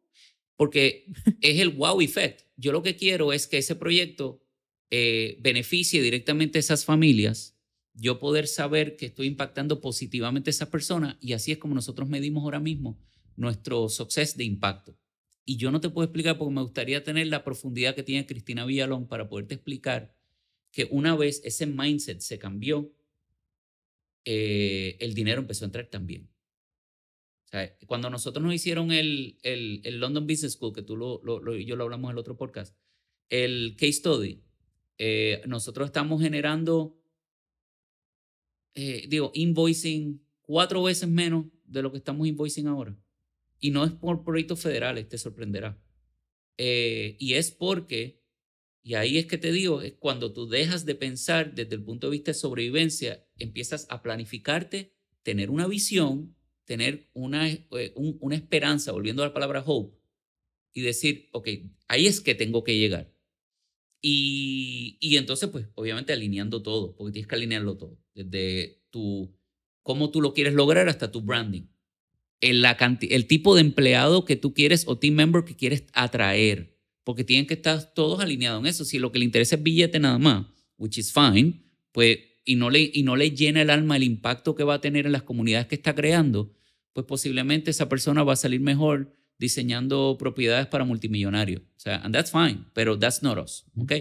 Porque es el wow effect. Yo lo que quiero es que ese proyecto beneficie directamente a esas familias, yo poder saber que estoy impactando positivamente a esas personas y así es como nosotros medimos ahora mismo nuestro success de impacto. Y yo no te puedo explicar porque me gustaría tener la profundidad que tiene Cristina Villalón para poderte explicar que una vez ese mindset se cambió, el dinero empezó a entrar también. O sea, cuando nosotros nos hicieron el London Business School, que tú y yo lo hablamos en el otro podcast, el case study, nosotros estamos generando, invoicing 4 veces menos de lo que estamos invoicing ahora. Y no es por proyectos federales, te sorprenderá. Y es porque, y ahí es que te digo, es cuando tú dejas de pensar desde el punto de vista de sobrevivencia, empiezas a planificarte, tener una visión, tener una esperanza, volviendo a la palabra hope, y decir, ok, ahí es que tengo que llegar. Y entonces, pues, obviamente alineando todo, porque tienes que alinearlo todo, desde cómo tú lo quieres lograr hasta tu branding. El tipo de empleado que tú quieres o team member que quieres atraer, porque tienen que estar todos alineados en eso. Si lo que le interesa es billete nada más, which is fine, pues, y no le llena el alma el impacto que va a tener en las comunidades que está creando, pues posiblemente esa persona va a salir mejor diseñando propiedades para multimillonarios. O sea, and that's fine, pero that's not us, ¿ok?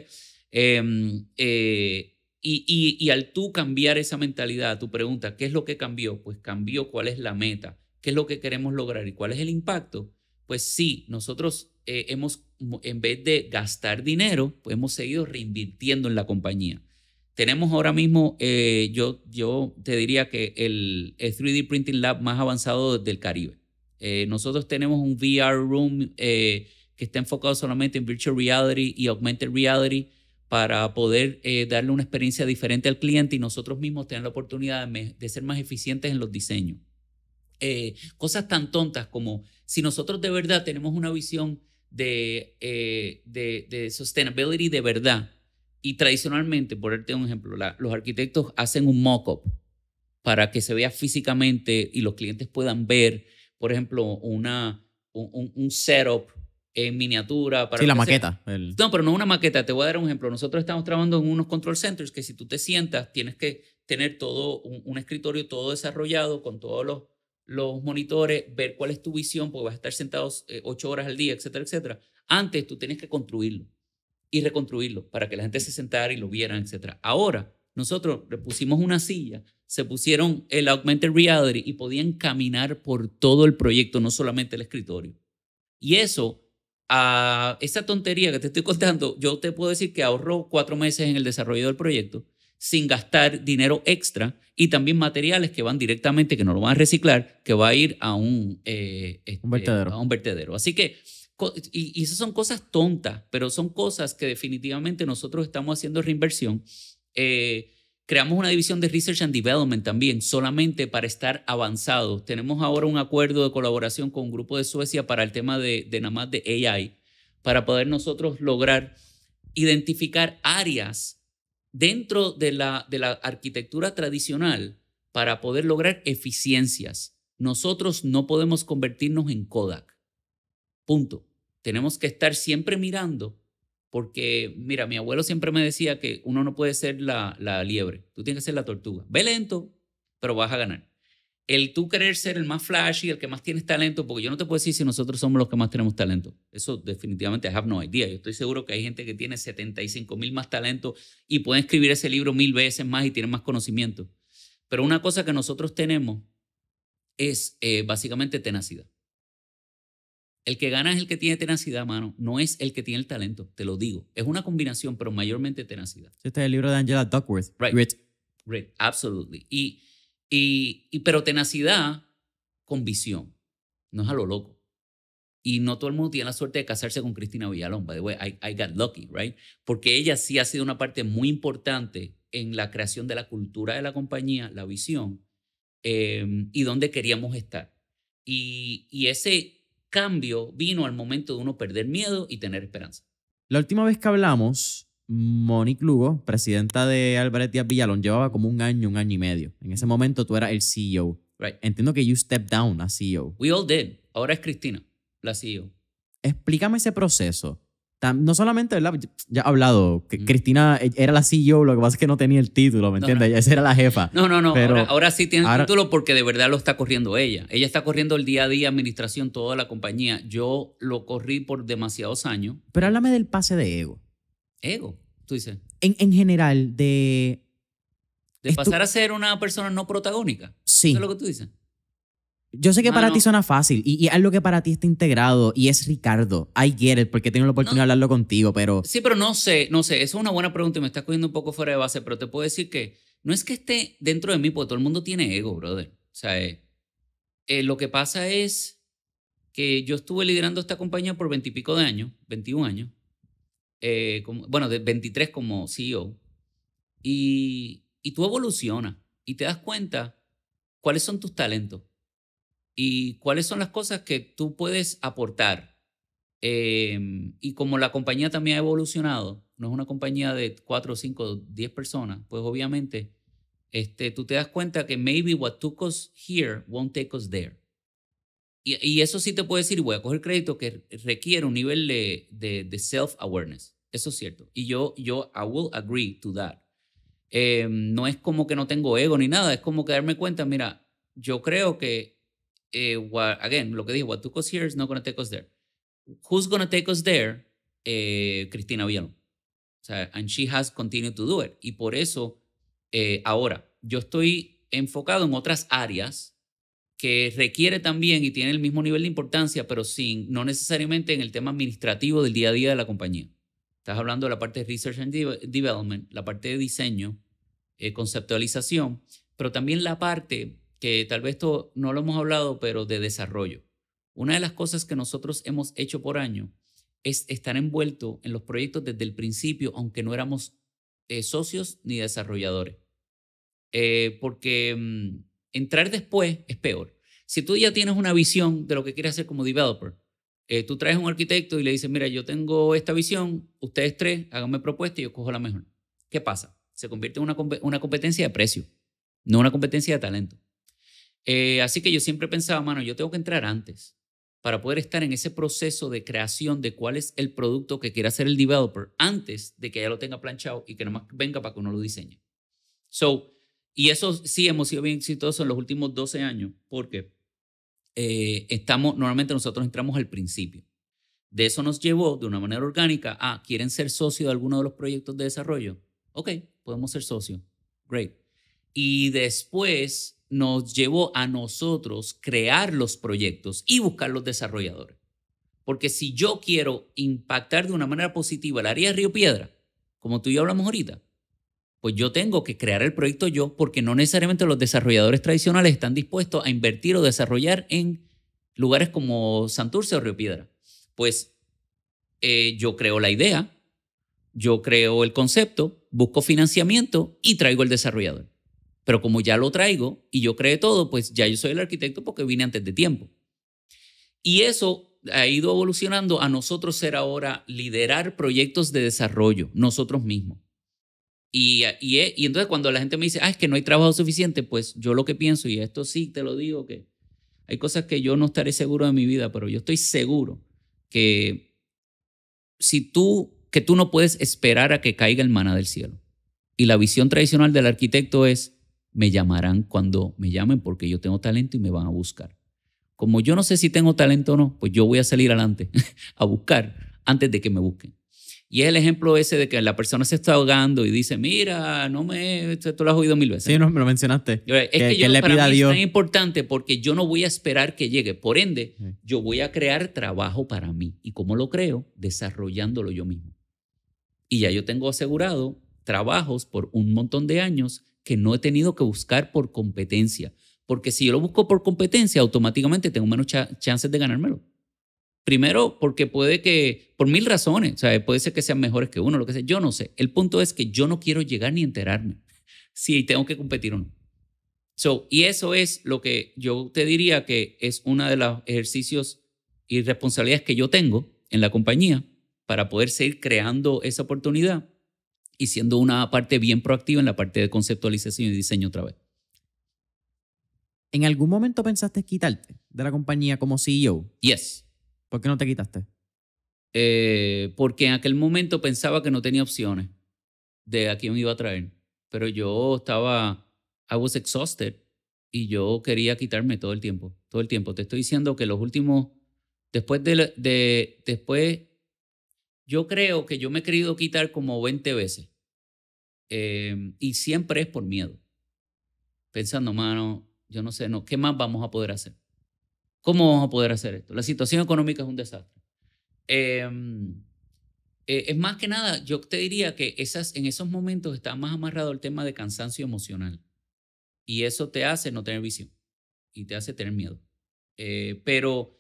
Y al tú cambiar esa mentalidad, tu pregunta, ¿qué es lo que cambió? Pues cambió cuál es la meta, qué es lo que queremos lograr y cuál es el impacto. Pues sí, nosotros en vez de gastar dinero, pues hemos seguido reinvirtiendo en la compañía. Tenemos ahora mismo, yo te diría que el 3D Printing Lab más avanzado del Caribe. Nosotros tenemos un VR room que está enfocado solamente en virtual reality y augmented reality para poder darle una experiencia diferente al cliente y nosotros mismos tener la oportunidad de ser más eficientes en los diseños. Cosas tan tontas como si nosotros de verdad tenemos una visión de sustainability de verdad y tradicionalmente, por darte un ejemplo, los arquitectos hacen un mock-up para que se vea físicamente y los clientes puedan ver, por ejemplo, un setup en miniatura. Para Sí, la lo que sea. maqueta. No, pero no una maqueta. Te voy a dar un ejemplo. Nosotros estamos trabajando en unos control centers que si tú te sientas, tienes que tener todo un escritorio todo desarrollado con todos los monitores, ver cuál es tu visión, porque vas a estar sentado 8 horas al día, etcétera, etcétera. Antes tú tienes que construirlo y reconstruirlo para que la gente se sentara y lo vieran, etcétera. Ahora, nosotros le pusimos una silla, se pusieron el augmented reality y podían caminar por todo el proyecto, no solamente el escritorio. Y eso, esa tontería que te estoy contando, yo te puedo decir que ahorró 4 meses en el desarrollo del proyecto sin gastar dinero extra y también materiales que van directamente, que no lo van a reciclar, que va a ir a un vertedero. A un vertedero. Así que, y esas son cosas tontas, pero son cosas que definitivamente nosotros estamos haciendo reinversión. Creamos una división de Research and Development también, solamente para estar avanzados. Tenemos ahora un acuerdo de colaboración con un grupo de Suecia para el tema de nada más de AI, para poder nosotros lograr identificar áreas dentro de la arquitectura tradicional para poder lograr eficiencias. Nosotros no podemos convertirnos en Kodak. Punto. Tenemos que estar siempre mirando porque, mira, mi abuelo siempre me decía que uno no puede ser la liebre, tú tienes que ser la tortuga. Ve lento, pero vas a ganar. El tú querer ser el más flashy, el que más tienes talento, porque yo no te puedo decir si nosotros somos los que más tenemos talento. Eso definitivamente I have no idea. Yo estoy seguro que hay gente que tiene 75,000 más talentos y puede escribir ese libro 1000 veces más y tiene más conocimiento. Pero una cosa que nosotros tenemos es básicamente tenacidad. El que gana es el que tiene tenacidad, mano. No es el que tiene el talento, te lo digo. Es una combinación, pero mayormente tenacidad. Este es el libro de Angela Duckworth. Right. Grit, absolutely. Pero tenacidad con visión. No es a lo loco. Y no todo el mundo tiene la suerte de casarse con Cristina Villalón. By the way, I got lucky, right? Porque ella sí ha sido una parte muy importante en la creación de la cultura de la compañía, la visión, y dónde queríamos estar. Y ese cambio vino al momento de uno perder miedo y tener esperanza. La última vez que hablamos, Monique Lugo, presidenta de Álvarez Díaz Villalón, llevaba como un año y medio. En ese momento tú eras el CEO. Right. Entiendo que you stepped down as CEO. We all did. Ahora es Cristina, la CEO. Explícame ese proceso. No solamente, ¿verdad? Ya he hablado que Cristina era la CEO, lo que pasa es que no tenía el título, ¿me entiendes? Esa era la jefa. No. Pero ahora sí tiene el título porque de verdad lo está corriendo ella. Ella está corriendo el día a día, administración, toda la compañía. Yo lo corrí por demasiados años. Pero háblame del pase de ego. ¿Ego? Tú dices. En general, de pasar a ser una persona no protagónica. Sí. Eso es lo que tú dices. Yo sé que para ti suena fácil y es algo que para ti está integrado y es Ricardo. I get it porque tengo la oportunidad de hablarlo contigo, pero... Sí, pero no sé. Eso es una buena pregunta y me estás cogiendo un poco fuera de base, pero te puedo decir que no es que esté dentro de mí porque todo el mundo tiene ego, brother. O sea, lo que pasa es que yo estuve liderando esta compañía por 20 y pico de años, 21 años. De 23 como CEO. Y tú evolucionas y te das cuenta cuáles son tus talentos. Y cuáles son las cosas que tú puedes aportar. Y como la compañía también ha evolucionado, no es una compañía de 4, 5, 10 personas, pues obviamente tú te das cuenta que maybe what took us here won't take us there. Y eso sí te puedo decir, y voy a coger crédito, que requiere un nivel de self-awareness. Eso es cierto. Y yo I will agree to that. No es como que no tengo ego ni nada, es como que darme cuenta, mira, yo creo que again, lo que dije, what took us here is not going to take us there. Who's going to take us there? Cristina Villalón. O sea, and she has continued to do it. Y por eso, ahora, yo estoy enfocado en otras áreas que requiere también y tiene el mismo nivel de importancia, pero no necesariamente en el tema administrativo del día a día de la compañía. Estás hablando de la parte de Research and Development, la parte de diseño, conceptualización, pero también la parte que tal vez esto no lo hemos hablado, pero de desarrollo. Una de las cosas que nosotros hemos hecho por año es estar envuelto en los proyectos desde el principio, aunque no éramos socios ni desarrolladores. Porque entrar después es peor. Si tú ya tienes una visión de lo que quieres hacer como developer, tú traes a un arquitecto y le dices, mira, yo tengo esta visión, ustedes tres, háganme propuesta y yo cojo la mejor. ¿Qué pasa? Se convierte en una competencia de precio, no una competencia de talento. Así que yo siempre pensaba, mano, yo tengo que entrar antes. para poder estar en ese proceso de creación de cuál es el producto que quiere hacer el developer antes de que ya lo tenga planchado y que nada más venga para que uno lo diseñe. Y eso sí hemos sido bien exitosos en los últimos 12 años porque normalmente nosotros entramos al principio. De eso nos llevó de una manera orgánica a, ¿quieren ser socios de alguno de los proyectos de desarrollo? Ok, podemos ser socios. Great. Y después nos llevó a nosotros crear los proyectos y buscar los desarrolladores. Porque si yo quiero impactar de una manera positiva el área de Río Piedra, como tú y yo hablamos ahorita, pues yo tengo que crear el proyecto yo, porque no necesariamente los desarrolladores tradicionales están dispuestos a invertir o desarrollar en lugares como Santurce o Río Piedra. Pues yo creo la idea, yo creo el concepto, busco financiamiento y traigo el desarrollador. Pero como ya lo traigo y yo creé todo, pues ya yo soy el arquitecto porque vine antes de tiempo. Y eso ha ido evolucionando a nosotros ser ahora liderar proyectos de desarrollo, nosotros mismos. Y entonces cuando la gente me dice, es que no hay trabajo suficiente, pues yo lo que pienso, y esto sí te lo digo, que hay cosas que yo no estaré seguro de mi vida, pero yo estoy seguro que tú no puedes esperar a que caiga el maná del cielo. Y la visión tradicional del arquitecto es, me llamarán cuando me llamen porque yo tengo talento y me van a buscar. Como yo no sé si tengo talento o no, pues yo voy a salir adelante a buscar antes de que me busquen. Y es el ejemplo ese de que la persona se está ahogando y dice, mira, esto lo has oído 1000 veces. Sí, no, me lo mencionaste. Es que le para mí es tan importante porque yo no voy a esperar que llegue. Por ende, yo voy a crear trabajo para mí. ¿Y cómo lo creo? Desarrollándolo yo mismo. Y ya yo tengo asegurado trabajos por un montón de años que no he tenido que buscar por competencia. Porque si yo lo busco por competencia, automáticamente tengo menos chances de ganármelo. Primero, porque puede que, por 1000 razones, o sea, puede ser que sean mejores que uno, lo que sea, yo no sé. El punto es que yo no quiero llegar ni enterarme si tengo que competir o no. Y eso es lo que yo te diría que es uno de los ejercicios y responsabilidades que yo tengo en la compañía para poder seguir creando esa oportunidad y siendo una parte bien proactiva en la parte de conceptualización y diseño otra vez. ¿En algún momento pensaste quitarte de la compañía como CEO? Yes. ¿Por qué no te quitaste? Porque en aquel momento pensaba que no tenía opciones de a quién me iba a traer. Pero yo I was exhausted y yo quería quitarme todo el tiempo. Todo el tiempo. Te estoy diciendo que los últimos, después, yo creo que yo me he querido quitar como 20 veces. Y siempre es por miedo. Pensando, mano, yo no sé, ¿qué más vamos a poder hacer? ¿Cómo vamos a poder hacer esto? La situación económica es un desastre. Es más que nada, yo te diría que en esos momentos está más amarrado el tema de cansancio emocional. Y eso te hace no tener visión y te hace tener miedo. Pero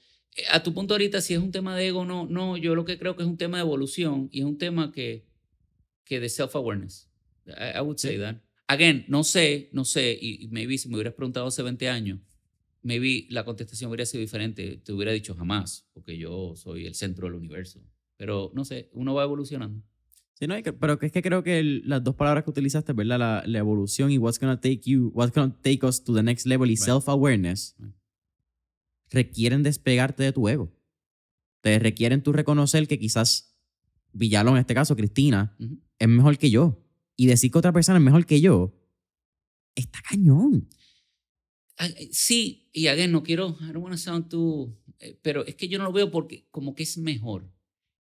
a tu punto ahorita, si es un tema de ego, no, yo lo que creo que es un tema de evolución y es un tema que de self-awareness. I would say that. Again, no sé, y maybe si me hubieras preguntado hace 20 años, maybe la contestación hubiera sido diferente. Te hubiera dicho jamás, porque yo soy el centro del universo. Pero no sé, uno va evolucionando. Sí, no, pero es que creo que las dos palabras que utilizaste, ¿verdad? La evolución y what's gonna take us to the next level y self-awareness requieren despegarte de tu ego. Te requieren tú reconocer que quizás Villalón, en este caso, Cristina, es mejor que yo. Y decir que otra persona es mejor que yo, está cañón. Sí, y again, I don't want to sound too, pero es que yo no lo veo porque como que es mejor.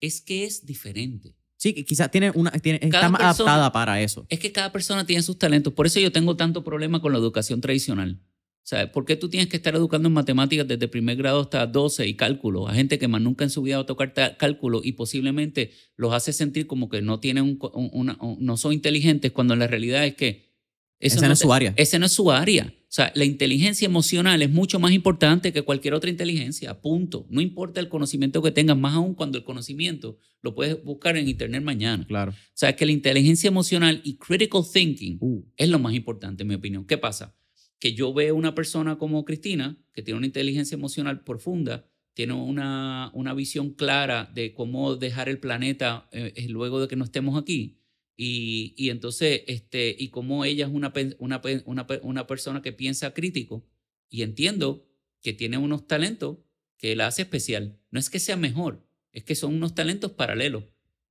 Es que es diferente. Sí, quizás está más adaptada para eso. Es que cada persona tiene sus talentos. Por eso yo tengo tanto problema con la educación tradicional. O sea, ¿por qué tú tienes que estar educando en matemáticas desde primer grado hasta 12 y cálculo a gente que más nunca en su vida va a tocar cálculo y posiblemente los hace sentir como que no tienen no son inteligentes cuando la realidad es que ese no es su área. Ese no es su área. O sea, la inteligencia emocional es mucho más importante que cualquier otra inteligencia, punto. No importa el conocimiento que tengas, más aún cuando el conocimiento lo puedes buscar en internet mañana. Claro. O sea, que la inteligencia emocional y critical thinking es lo más importante, en mi opinión. ¿Qué pasa? Que yo veo una persona como Cristina, que tiene una inteligencia emocional profunda, tiene una visión clara de cómo dejar el planeta luego de que no estemos aquí. Y entonces, y como ella es una persona que piensa crítico y entiendo que tiene unos talentos que la hace especial. No es que sea mejor, es que son unos talentos paralelos.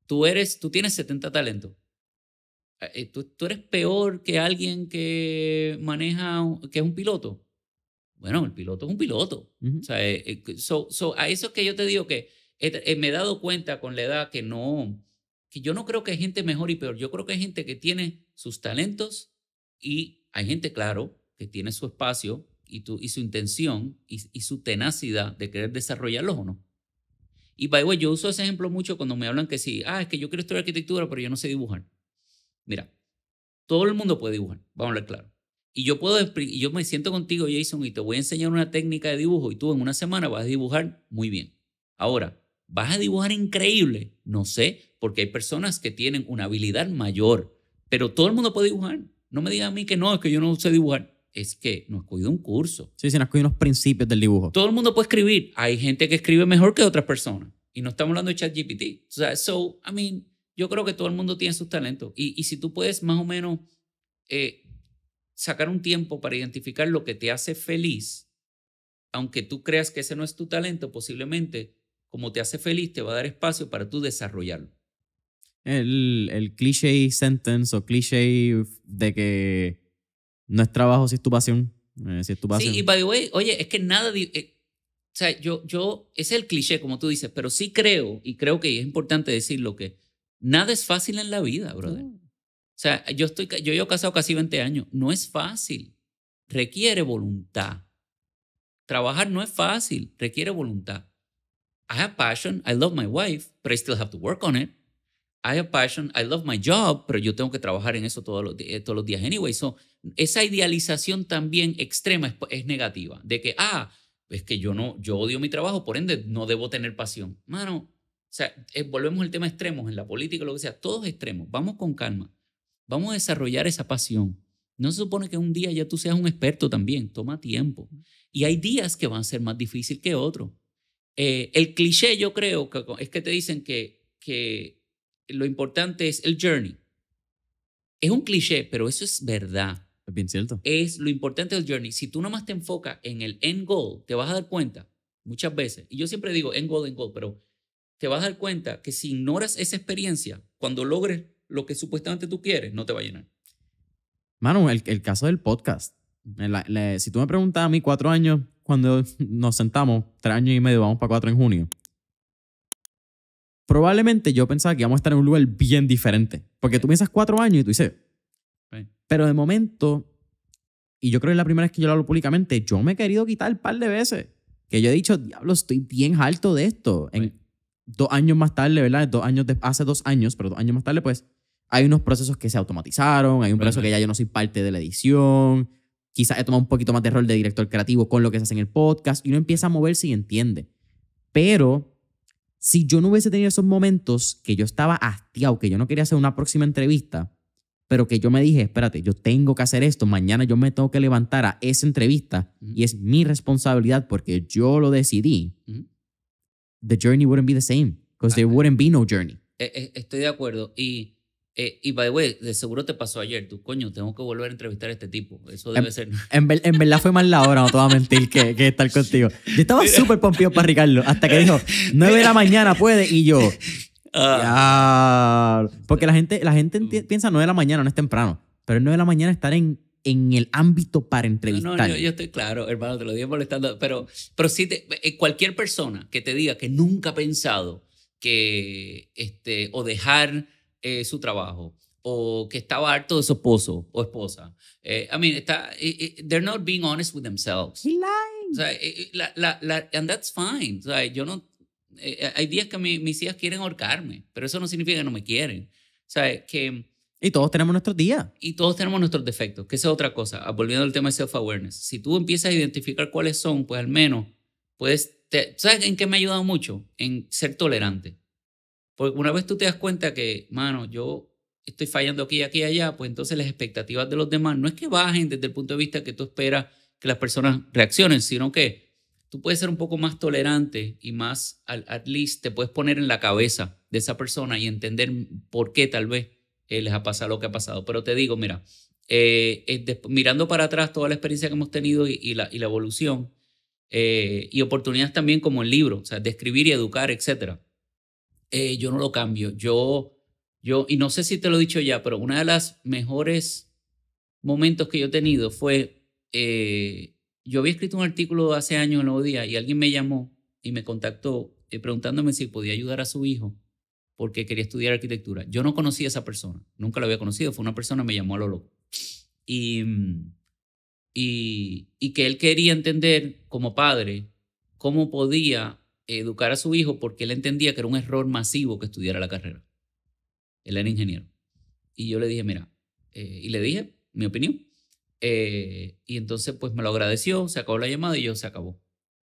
Tú tienes 70 talentos. ¿Tú eres peor que alguien que que es un piloto? Bueno, el piloto es un piloto. O sea, a eso es que yo te digo que me he dado cuenta con la edad que yo no creo que hay gente mejor y peor. Yo creo que hay gente que tiene sus talentos y hay gente, claro, que tiene su espacio y su intención y su tenacidad de querer desarrollarlos o no. Y, by the way, yo uso ese ejemplo mucho cuando me hablan que sí, es que yo quiero estudiar arquitectura, pero yo no sé dibujar. Mira, todo el mundo puede dibujar, vamos a hablar claro. Y yo me siento contigo, Jason, y te voy a enseñar una técnica de dibujo y tú en una semana vas a dibujar muy bien. Ahora, ¿vas a dibujar increíble? No sé, porque hay personas que tienen una habilidad mayor, pero todo el mundo puede dibujar. No me digas a mí que no, es que yo no sé dibujar. Es que no has cogido un curso. Sí, no has cogido unos principios del dibujo. Todo el mundo puede escribir. Hay gente que escribe mejor que otras personas. Y no estamos hablando de ChatGPT. O sea, yo creo que todo el mundo tiene sus talentos. Y si tú puedes más o menos sacar un tiempo para identificar lo que te hace feliz, aunque tú creas que ese no es tu talento, posiblemente como te hace feliz te va a dar espacio para tú desarrollarlo. El cliché sentence o cliché de que no es trabajo si es tu pasión. Si es tu pasión. Sí, y by the way, oye, es que nada... o sea, ese es el cliché, como tú dices, pero sí creo, y creo que es importante decirlo, que nada es fácil en la vida, brother. O sea, yo llevo casado casi 20 años. No es fácil. Requiere voluntad. Trabajar no es fácil. Requiere voluntad. I have passion. I love my wife, but I still have to work on it. I have passion. I love my job, pero yo tengo que trabajar en eso todos los días anyway. Esa idealización también extrema es negativa. De que, es que yo odio mi trabajo, por ende no debo tener pasión. Mano, o sea, volvemos al tema extremos en la política, lo que sea, todos extremos. Vamos con calma. Vamos a desarrollar esa pasión. No se supone que un día ya tú seas un experto también. Toma tiempo. Y hay días que van a ser más difíciles que otros. El cliché, yo creo, es que te dicen que lo importante es el journey. Es un cliché, pero eso es verdad. Es bien cierto. Es lo importante del journey. Si tú nomás te enfocas en el end goal, te vas a dar cuenta muchas veces, y yo siempre digo end goal, pero te vas a dar cuenta que si ignoras esa experiencia, cuando logres lo que supuestamente tú quieres, no te va a llenar. Mano, el caso del podcast. Si tú me preguntas a mí 4 años, cuando nos sentamos, 3 años y medio, vamos para 4 en junio, probablemente yo pensaba que íbamos a estar en un lugar bien diferente. Porque tú piensas 4 años y tú dices... Right. Pero de momento, y yo creo que es la primera vez que yo lo hablo públicamente, yo me he querido quitar un par de veces. Que yo he dicho, diablo, estoy bien harto de esto. Right. 2 años más tarde, ¿verdad? Hace 2 años, pero 2 años más tarde, pues, hay unos procesos que se automatizaron, hay un proceso que ya yo no soy parte de la edición, quizás he tomado un poquito más de rol de director creativo con lo que se hace en el podcast, y uno empieza a moverse y entiende. Pero si yo no hubiese tenido esos momentos que yo estaba hastiado, que yo no quería hacer una próxima entrevista, pero que yo me dije, espérate, yo tengo que hacer esto, mañana yo me tengo que levantar a esa entrevista y es mi responsabilidad porque yo lo decidí, the journey wouldn't be the same because there wouldn't be no journey. Estoy de acuerdo. Y by the way, de seguro te pasó ayer. Tú, coño, tengo que volver a entrevistar a este tipo. Eso debe ser... En verdad fue más la hora, no te voy a mentir, que estar contigo. Yo estaba súper pompido para Ricardo hasta que dijo, 9 de la mañana puede, y yo... Porque la gente piensa 9 de la mañana, no es temprano, pero es 9 de la mañana estar en el ámbito para entrevistar. No, yo estoy claro, hermano, te lo digo molestando, pero sí, cualquier persona que te diga que nunca ha pensado que o dejar su trabajo o que estaba harto de su esposo o esposa, they're not being honest with themselves. He lying. O sea, and that's fine. O sea, yo no... hay días que mis hijas quieren ahorcarme, pero eso no significa que no me quieren. O sea, que... Y todos tenemos nuestros días. Y todos tenemos nuestros defectos, que esa es otra cosa. Volviendo al tema de self-awareness. Si tú empiezas a identificar cuáles son, pues al menos puedes... ¿Sabes en qué me ha ayudado mucho? En ser tolerante. Porque una vez tú te das cuenta que, mano, yo estoy fallando aquí, aquí, allá, pues entonces las expectativas de los demás no es que bajen desde el punto de vista que tú esperas que las personas reaccionen, sino que tú puedes ser un poco más tolerante y más, at least, te puedes poner en la cabeza de esa persona y entender por qué tal vez les ha pasado lo que ha pasado. Pero te digo, mira, mirando para atrás toda la experiencia que hemos tenido y la evolución, y oportunidades también como el libro, o sea, de escribir y educar, etc. Yo no lo cambio. Y no sé si te lo he dicho ya, pero una de las mejores momentos que yo he tenido fue, yo había escrito un artículo hace años en Nuevo Día y alguien me llamó y me contactó preguntándome si podía ayudar a su hijo porque quería estudiar arquitectura. Yo no conocía a esa persona, nunca la había conocido, fue una persona que me llamó a lo loco. Y que él quería entender como padre cómo podía educar a su hijo porque él entendía que era un error masivo que estudiara la carrera. Él era ingeniero. Y yo le dije, mira, y le dije mi opinión. Y entonces pues me lo agradeció, se acabó la llamada y se acabó.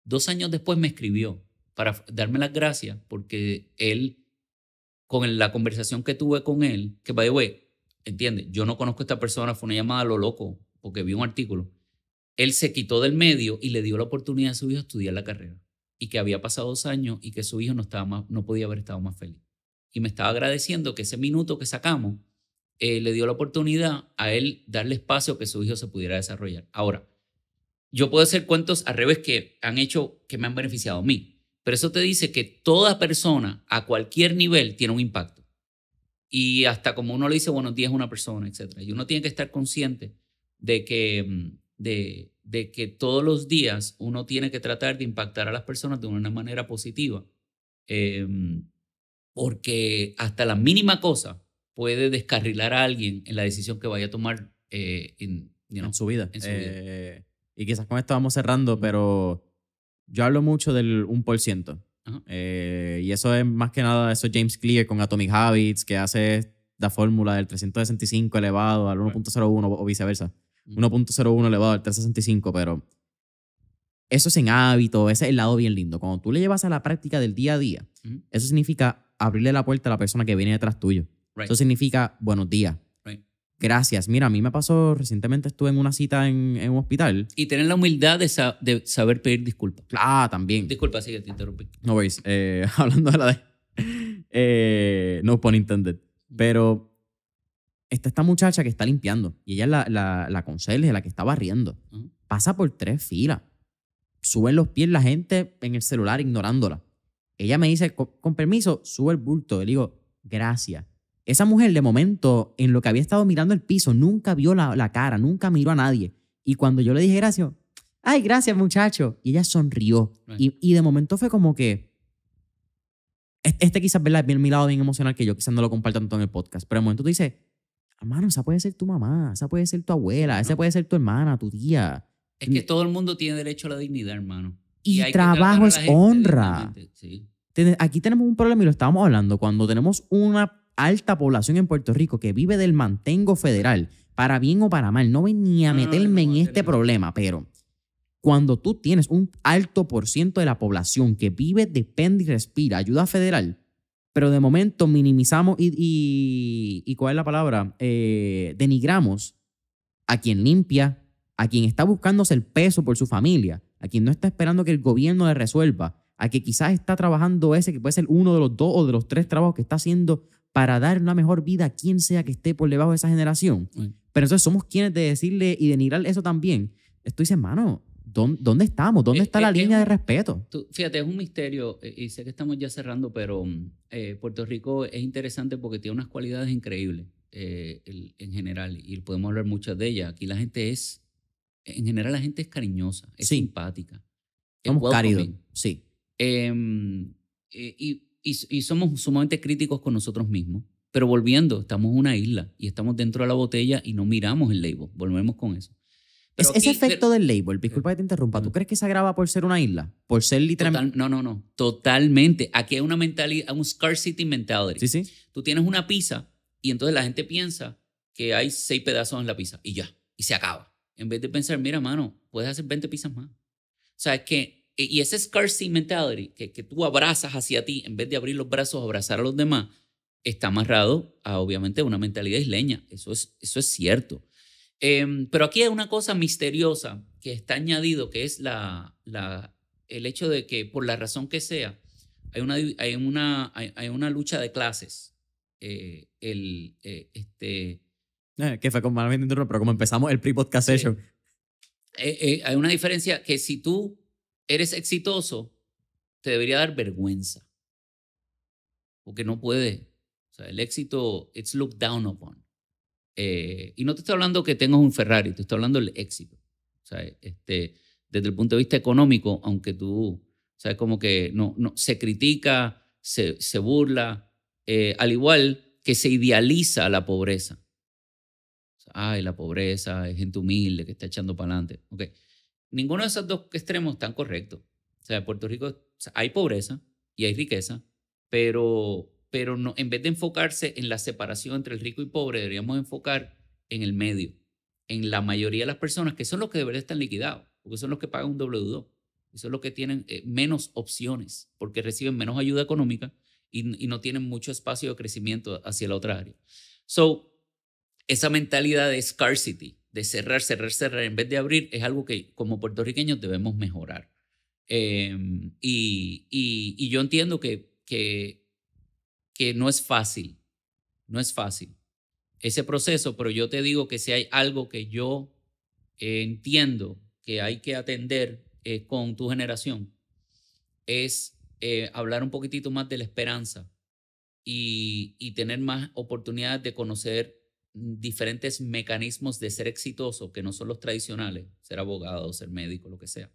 2 años después me escribió para darme las gracias porque él, con la conversación que tuve con él, que by the way, entiende, yo no conozco a esta persona, fue una llamada a lo loco porque vi un artículo. Él se quitó del medio y le dio la oportunidad a su hijo a estudiar la carrera. Y que había pasado 2 años y que su hijo no podía haber estado más feliz. Y me estaba agradeciendo que ese minuto que sacamos le dio la oportunidad a él darle espacio a que su hijo se pudiera desarrollar. Ahora, yo puedo hacer cuentos al revés que han hecho, que me han beneficiado a mí. Pero eso te dice que toda persona a cualquier nivel tiene un impacto. Y hasta como uno le dice buenos días a una persona, etc. Y uno tiene que estar consciente de que todos los días uno tiene que tratar de impactar a las personas de una manera positiva. Porque hasta la mínima cosa puede descarrilar a alguien en la decisión que vaya a tomar en su vida. En su vida. Y quizás con esto vamos cerrando, pero yo hablo mucho del 1%. Y eso es más que nada, eso es James Clear con Atomic Habits, que hace la fórmula del 365 elevado al 1.01 o viceversa. 1.01 elevado al 365, pero eso es en hábito, ese es el lado bien lindo. Cuando tú le llevas a la práctica del día a día, eso significa abrirle la puerta a la persona que viene detrás tuyo. Eso significa buenos días. Gracias. Mira, a mí me pasó, recientemente estuve en una cita en un hospital. Y tener la humildad de saber pedir disculpas. Ah, también. Disculpa, sí, que te interrumpí. No worries. Hablando de la de... no pun intended. Pero está esta muchacha que está limpiando y ella es la conserje, la que está barriendo. Pasa por 3 filas. Suben los pies la gente en el celular ignorándola. Ella me dice, con permiso, sube el bulto. Le digo, gracias. Esa mujer, de momento, en lo que había estado mirando el piso, nunca vio la cara, nunca miró a nadie. Y cuando yo le dije gracias, ay, gracias, muchacho. Y ella sonrió. Y de momento fue como que... quizás, ¿verdad? Es bien mi lado bien emocional, que yo quizás no lo comparto tanto en el podcast. Pero de momento tú dices, hermano, esa puede ser tu mamá, esa puede ser tu abuela, esa puede ser tu hermana, tu tía. Es que todo el mundo tiene derecho a la dignidad, hermano. Y trabajo es honra. Sí. Aquí tenemos un problema y lo estábamos hablando. Cuando tenemos una alta población en Puerto Rico que vive del mantengo federal, para bien o para mal, no ven ni a meterme en este problema, pero cuando tú tienes un alto por ciento de la población que vive, depende y respira ayuda federal, pero de momento minimizamos y ¿cuál es la palabra? Denigramos a quien limpia, a quien está buscándose el peso por su familia, a quien no está esperando que el gobierno le resuelva, a que quizás está trabajando ese que puede ser uno de los 2 o de los 3 trabajos que está haciendo para dar una mejor vida a quien sea que esté por debajo de esa generación. Pero entonces somos quienes de decirle y denigrar eso también. Esto dice, hermano, ¿dónde estamos? ¿Dónde está la línea de respeto? Fíjate, es un misterio y sé que estamos ya cerrando, pero Puerto Rico es interesante porque tiene unas cualidades increíbles en general y podemos hablar muchas de ellas. Aquí la gente en general la gente es cariñosa, es simpática. Somos cálidos, sí. Y somos sumamente críticos con nosotros mismos. Pero volviendo, estamos en una isla y estamos dentro de la botella y no miramos el label. Volvemos con eso. Ese efecto del label, disculpa que te interrumpa, ¿tú crees que se agrava por ser una isla? Por ser literalmente... No. Totalmente. Aquí hay una mentalidad, un scarcity mentality. Sí. Tú tienes una pizza y entonces la gente piensa que hay 6 pedazos en la pizza y ya, y se acaba. En vez de pensar, mira, mano, puedes hacer 20 pizzas más. O sea, es que... Y ese scarcity mentality que tú abrazas hacia ti, en vez de abrir los brazos, abrazar a los demás, está amarrado a, obviamente, una mentalidad isleña. Eso es cierto. Pero aquí hay una cosa misteriosa que está añadido, que es el hecho de que, por la razón que sea, hay una lucha de clases. Que fue como, pero como empezamos el pre-podcast session. Hay una diferencia que si tú eres exitoso, te debería dar vergüenza. Porque no puede. O sea, el éxito, it's looked down upon. Y no te estoy hablando que tengas un Ferrari, te estoy hablando del éxito. O sea, desde el punto de vista económico, aunque tú, sabes, como que no, se critica, se burla, al igual que se idealiza la pobreza. O sea, ay, la pobreza, es gente humilde que está echando para adelante. Okay. Ninguno de esos dos extremos están correctos. O sea, en Puerto Rico, o sea, hay pobreza y hay riqueza, pero no, en vez de enfocarse en la separación entre el rico y pobre, deberíamos enfocar en el medio, en la mayoría de las personas que son los que deberían estar liquidados, porque son los que pagan un W2, y son los que tienen menos opciones, porque reciben menos ayuda económica y no tienen mucho espacio de crecimiento hacia la otra área. So, esa mentalidad de scarcity, de cerrar, en vez de abrir, es algo que como puertorriqueños debemos mejorar. Y yo entiendo que no es fácil, ese proceso, pero yo te digo que si hay algo que yo entiendo que hay que atender con tu generación, es hablar un poquitito más de la esperanza y tener más oportunidades de conocer diferentes mecanismos de ser exitoso que no son los tradicionales, ser abogado, ser médico, lo que sea,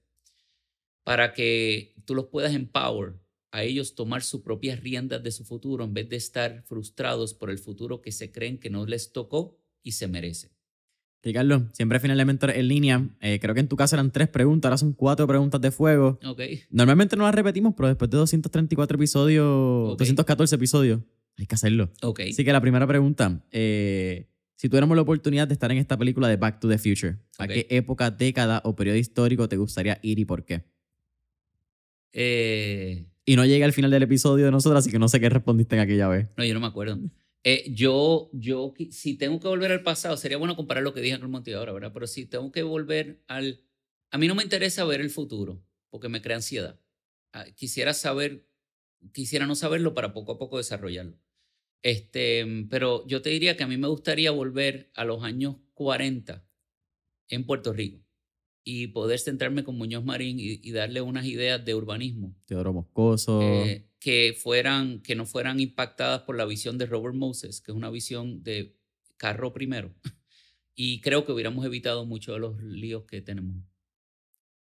para que tú los puedas empower a ellos tomar sus propias riendas de su futuro en vez de estar frustrados por el futuro que se creen que no les tocó y se merece. Ricardo, siempre final de Mentor en línea. Creo que en tu caso eran 3 preguntas, ahora son 4 preguntas de fuego. Okay. Normalmente no las repetimos, pero después de 234 episodios, 214 episodios, hay que hacerlo. Okay. Así que la primera pregunta, si tuviéramos la oportunidad de estar en esta película de Back to the Future, ¿a qué época, década o periodo histórico te gustaría ir y por qué? Y no llega al final del episodio de nosotros, así que no sé qué respondiste en aquella vez. No, yo no me acuerdo. Yo, si tengo que volver al pasado, sería bueno comparar lo que dije en el motivador, ¿verdad? Pero si tengo que volver a mí no me interesa ver el futuro, porque me crea ansiedad. Quisiera no saberlo para poco a poco desarrollarlo. Pero yo te diría que a mí me gustaría volver a los años 40 en Puerto Rico y poder centrarme con Muñoz Marín y darle unas ideas de urbanismo. Teodoro Moscoso. Que no fueran impactadas por la visión de Robert Moses, que es una visión de carro primero. Y creo que hubiéramos evitado muchos de los líos que tenemos.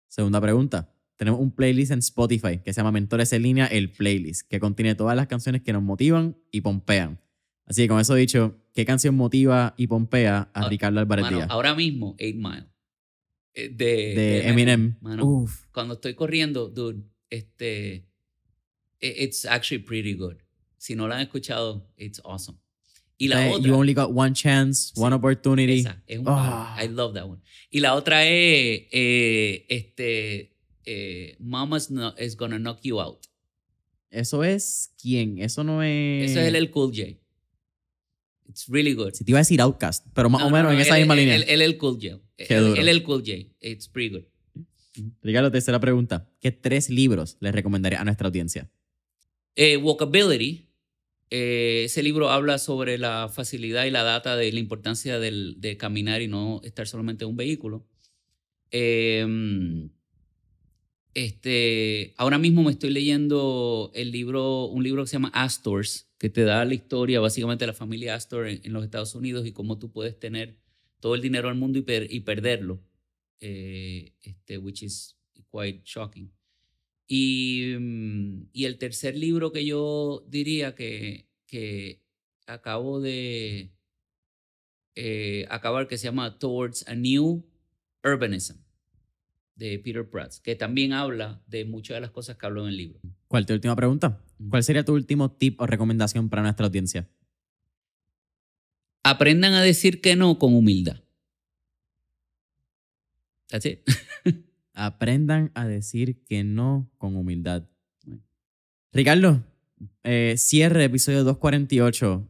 Segunda pregunta. Tenemos un playlist en Spotify que se llama Mentores en Línea, el playlist, que contiene todas las canciones que nos motivan y pompean. Así que con eso dicho, ¿qué canción motiva y pompea a Ricardo Álvarez Díaz? Ahora mismo, 8 Mile. De Eminem. Mano, cuando estoy corriendo, dude, it's actually pretty good. Si no la han escuchado, it's awesome. Y la otra, You only got one chance, one opportunity. Esa, es un I love that one. Y la otra es Mama's is Gonna Knock You Out. ¿Eso es quién? Eso no es... Eso es el Cool J. It's really good. Si te iba a decir Outkast, pero más o menos en esa misma línea. El Cool J. El Cool J. It's pretty good. Ricardo, tercera pregunta. ¿Qué 3 libros les recomendaría a nuestra audiencia? Walkability. Ese libro habla sobre la facilidad y la data de la importancia de caminar y no estar solamente en un vehículo. Ahora mismo me estoy leyendo un libro que se llama Astors, que te da la historia básicamente de la familia Astor en los Estados Unidos y cómo tú puedes tener todo el dinero del mundo y perderlo, which is quite shocking. Y el tercer libro que yo diría que acabo de acabar, que se llama Towards a New Urbanism, de Peter Prats, que también habla de muchas de las cosas que hablo en el libro. ¿Cuál es tu última pregunta? ¿Cuál sería tu último tip o recomendación para nuestra audiencia? Aprendan a decir que no con humildad. That's it. Aprendan a decir que no con humildad. Ricardo, cierre episodio 248.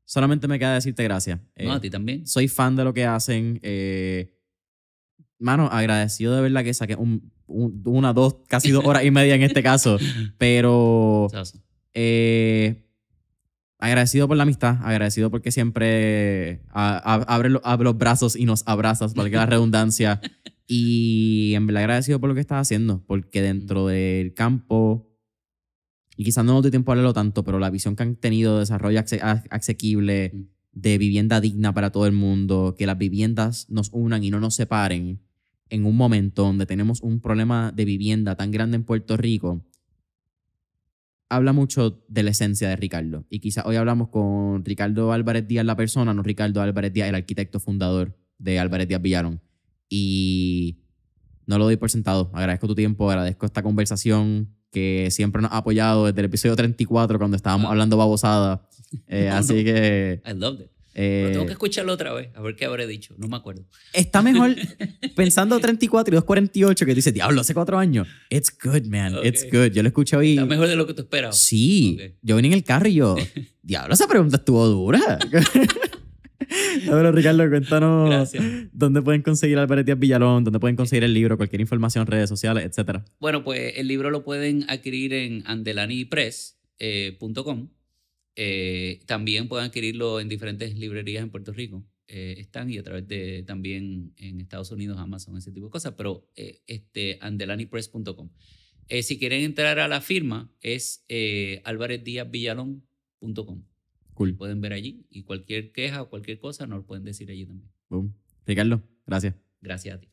Solamente me queda decirte gracias. No, a ti también. Soy fan de lo que hacen. Mano, agradecido de verdad que saqué casi 2 horas y media en este caso. Pero agradecido por la amistad, agradecido porque siempre abre los brazos y nos abrazas, valga la redundancia. Y en verdad agradecido por lo que estás haciendo, porque dentro del campo, y quizás no nos dé tiempo a hablarlo tanto, pero la visión que han tenido de desarrollo asequible, de vivienda digna para todo el mundo, que las viviendas nos unan y no nos separen en un momento donde tenemos un problema de vivienda tan grande en Puerto Rico, habla mucho de la esencia de Ricardo. Y quizás hoy hablamos con Ricardo Álvarez Díaz, la persona, no Ricardo Álvarez Díaz, el arquitecto fundador de Álvarez Díaz Villalón. Y no lo doy por sentado. Agradezco tu tiempo, agradezco esta conversación que siempre nos ha apoyado desde el episodio 34 cuando estábamos hablando babosada. Así que... I loved it. Pero tengo que escucharlo otra vez, a ver qué habré dicho. No me acuerdo. Está mejor pensando 34 y 248 que tú dices, diablo, hace 4 años. It's good, man. Okay. It's good. Yo lo escuché hoy. Está mejor de lo que tú esperabas. Sí. Okay. Yo vine en el carro y yo, diablo, esa pregunta estuvo dura. Bueno, Ricardo, cuéntanos. Gracias. ¿Dónde pueden conseguir Álvarez Díaz Villalón? ¿Dónde pueden conseguir el libro? Cualquier información, redes sociales, etcétera. Bueno, pues el libro lo pueden adquirir en andelanipress.com. También pueden adquirirlo en diferentes librerías en Puerto Rico. Están y a través de también en Estados Unidos, Amazon, ese tipo de cosas. Pero andelanipress.com. Si quieren entrar a la firma es alvarezdiazvillalon.com. Cool. Pueden ver allí y cualquier queja o cualquier cosa nos lo pueden decir allí también. Boom. Ricardo, gracias. Gracias a ti.